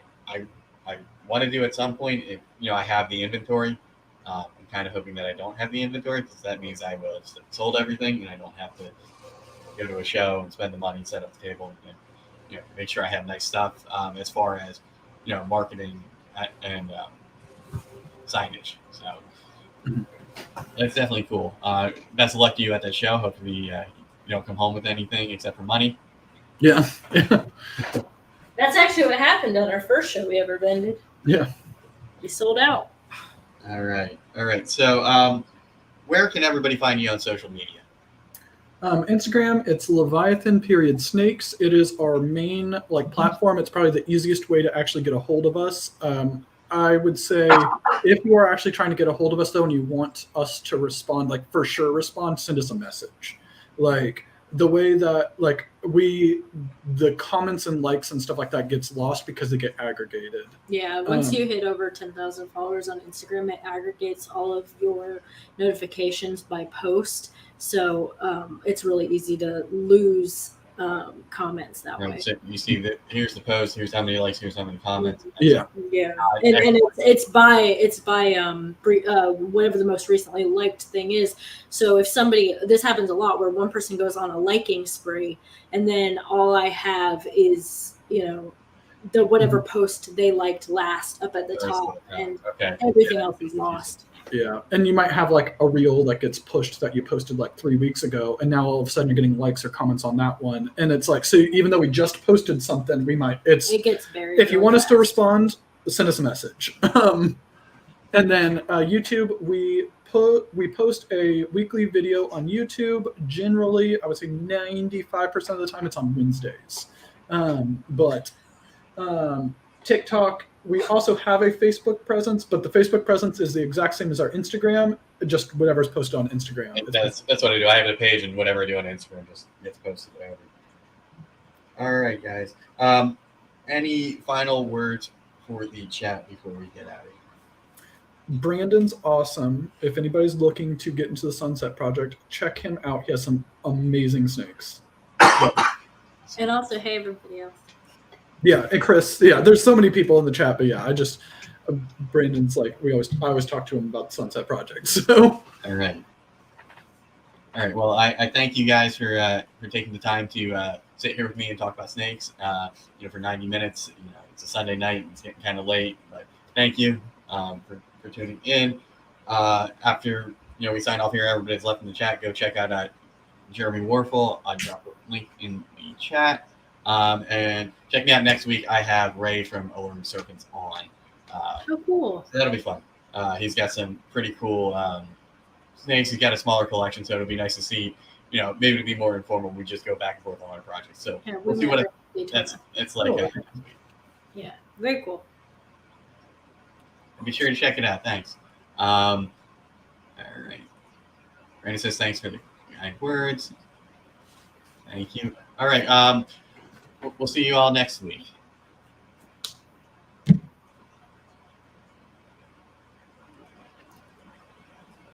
B: want to do at some point. If I have the inventory. I'm kind of hoping that I don't have the inventory, because that means I will have sold everything and I don't have to go to a show and spend the money, set up the table, and make sure I have nice stuff. As far as marketing and signage, so that's definitely cool. Best of luck to you at that show. Hopefully, you don't come home with anything except for money.
C: Yeah.
A: That's actually what happened on our first show we ever vended.
C: Yeah.
A: We sold out.
B: All right. So, where can everybody find you on social media?
C: Instagram, it's Leviathan.Snakes. It is our main platform. It's probably the easiest way to actually get a hold of us. I would say if you are actually trying to get a hold of us though, and you want us to respond, for sure respond, send us a message. The way that the comments and likes and stuff like that gets lost because they get aggregated.
A: Yeah, once you hit over 10,000 followers on Instagram, it aggregates all of your notifications by post. So it's really easy to lose comments that way.
B: So you see that here's the post, here's how many likes, here's how many comments.
C: Yeah.
A: And it's by whatever the most recently liked thing is. So if this happens a lot, where one person goes on a liking spree, and then all I have is the whatever post they liked last up at the top, and everything else is lost.
C: Yeah, and you might have a reel that gets pushed that you posted 3 weeks ago, and now all of a sudden you're getting likes or comments on that one, and it's so even though we just posted something, it gets buried. If you want us to respond, send us a message. And then YouTube, we post a weekly video on YouTube. Generally, I would say 95% of the time it's on Wednesdays, but TikTok. We also have a Facebook presence, but the Facebook presence is the exact same as our Instagram, just whatever's posted on Instagram.
B: That's what I do. I have a page, and whatever I do on Instagram just gets posted there. All right, guys. Any final words for the chat before we get out of here?
C: Brandon's awesome. If anybody's looking to get into the Sunset Project, check him out. He has some amazing snakes.
A: And also, hey, everybody else.
C: Yeah, and Chris. Yeah, there's so many people in the chat, but yeah, Brandon's I always talk to him about the Sunset Project. So.
B: All right. Well, I thank you guys for taking the time to sit here with me and talk about snakes. For 90 minutes. It's a Sunday night. It's getting kind of late, but thank you for tuning in. After we sign off here, everybody's left in the chat. Go check out Jeremy Warfel. I'll drop a link in the chat. And check me out next week. I have Ray from Alluring Serpents on.
A: Oh, cool.
B: So that'll be fun. He's got some pretty cool snakes. He's got a smaller collection, so it'll be nice to see, maybe to be more informal, we just go back and forth on our project. So we'll see what it's like.
A: Cool. Yeah, very cool.
B: Be sure to check it out. Thanks. All right. Brandon says thanks for the kind words. Thank you. All right. We'll see you all next week.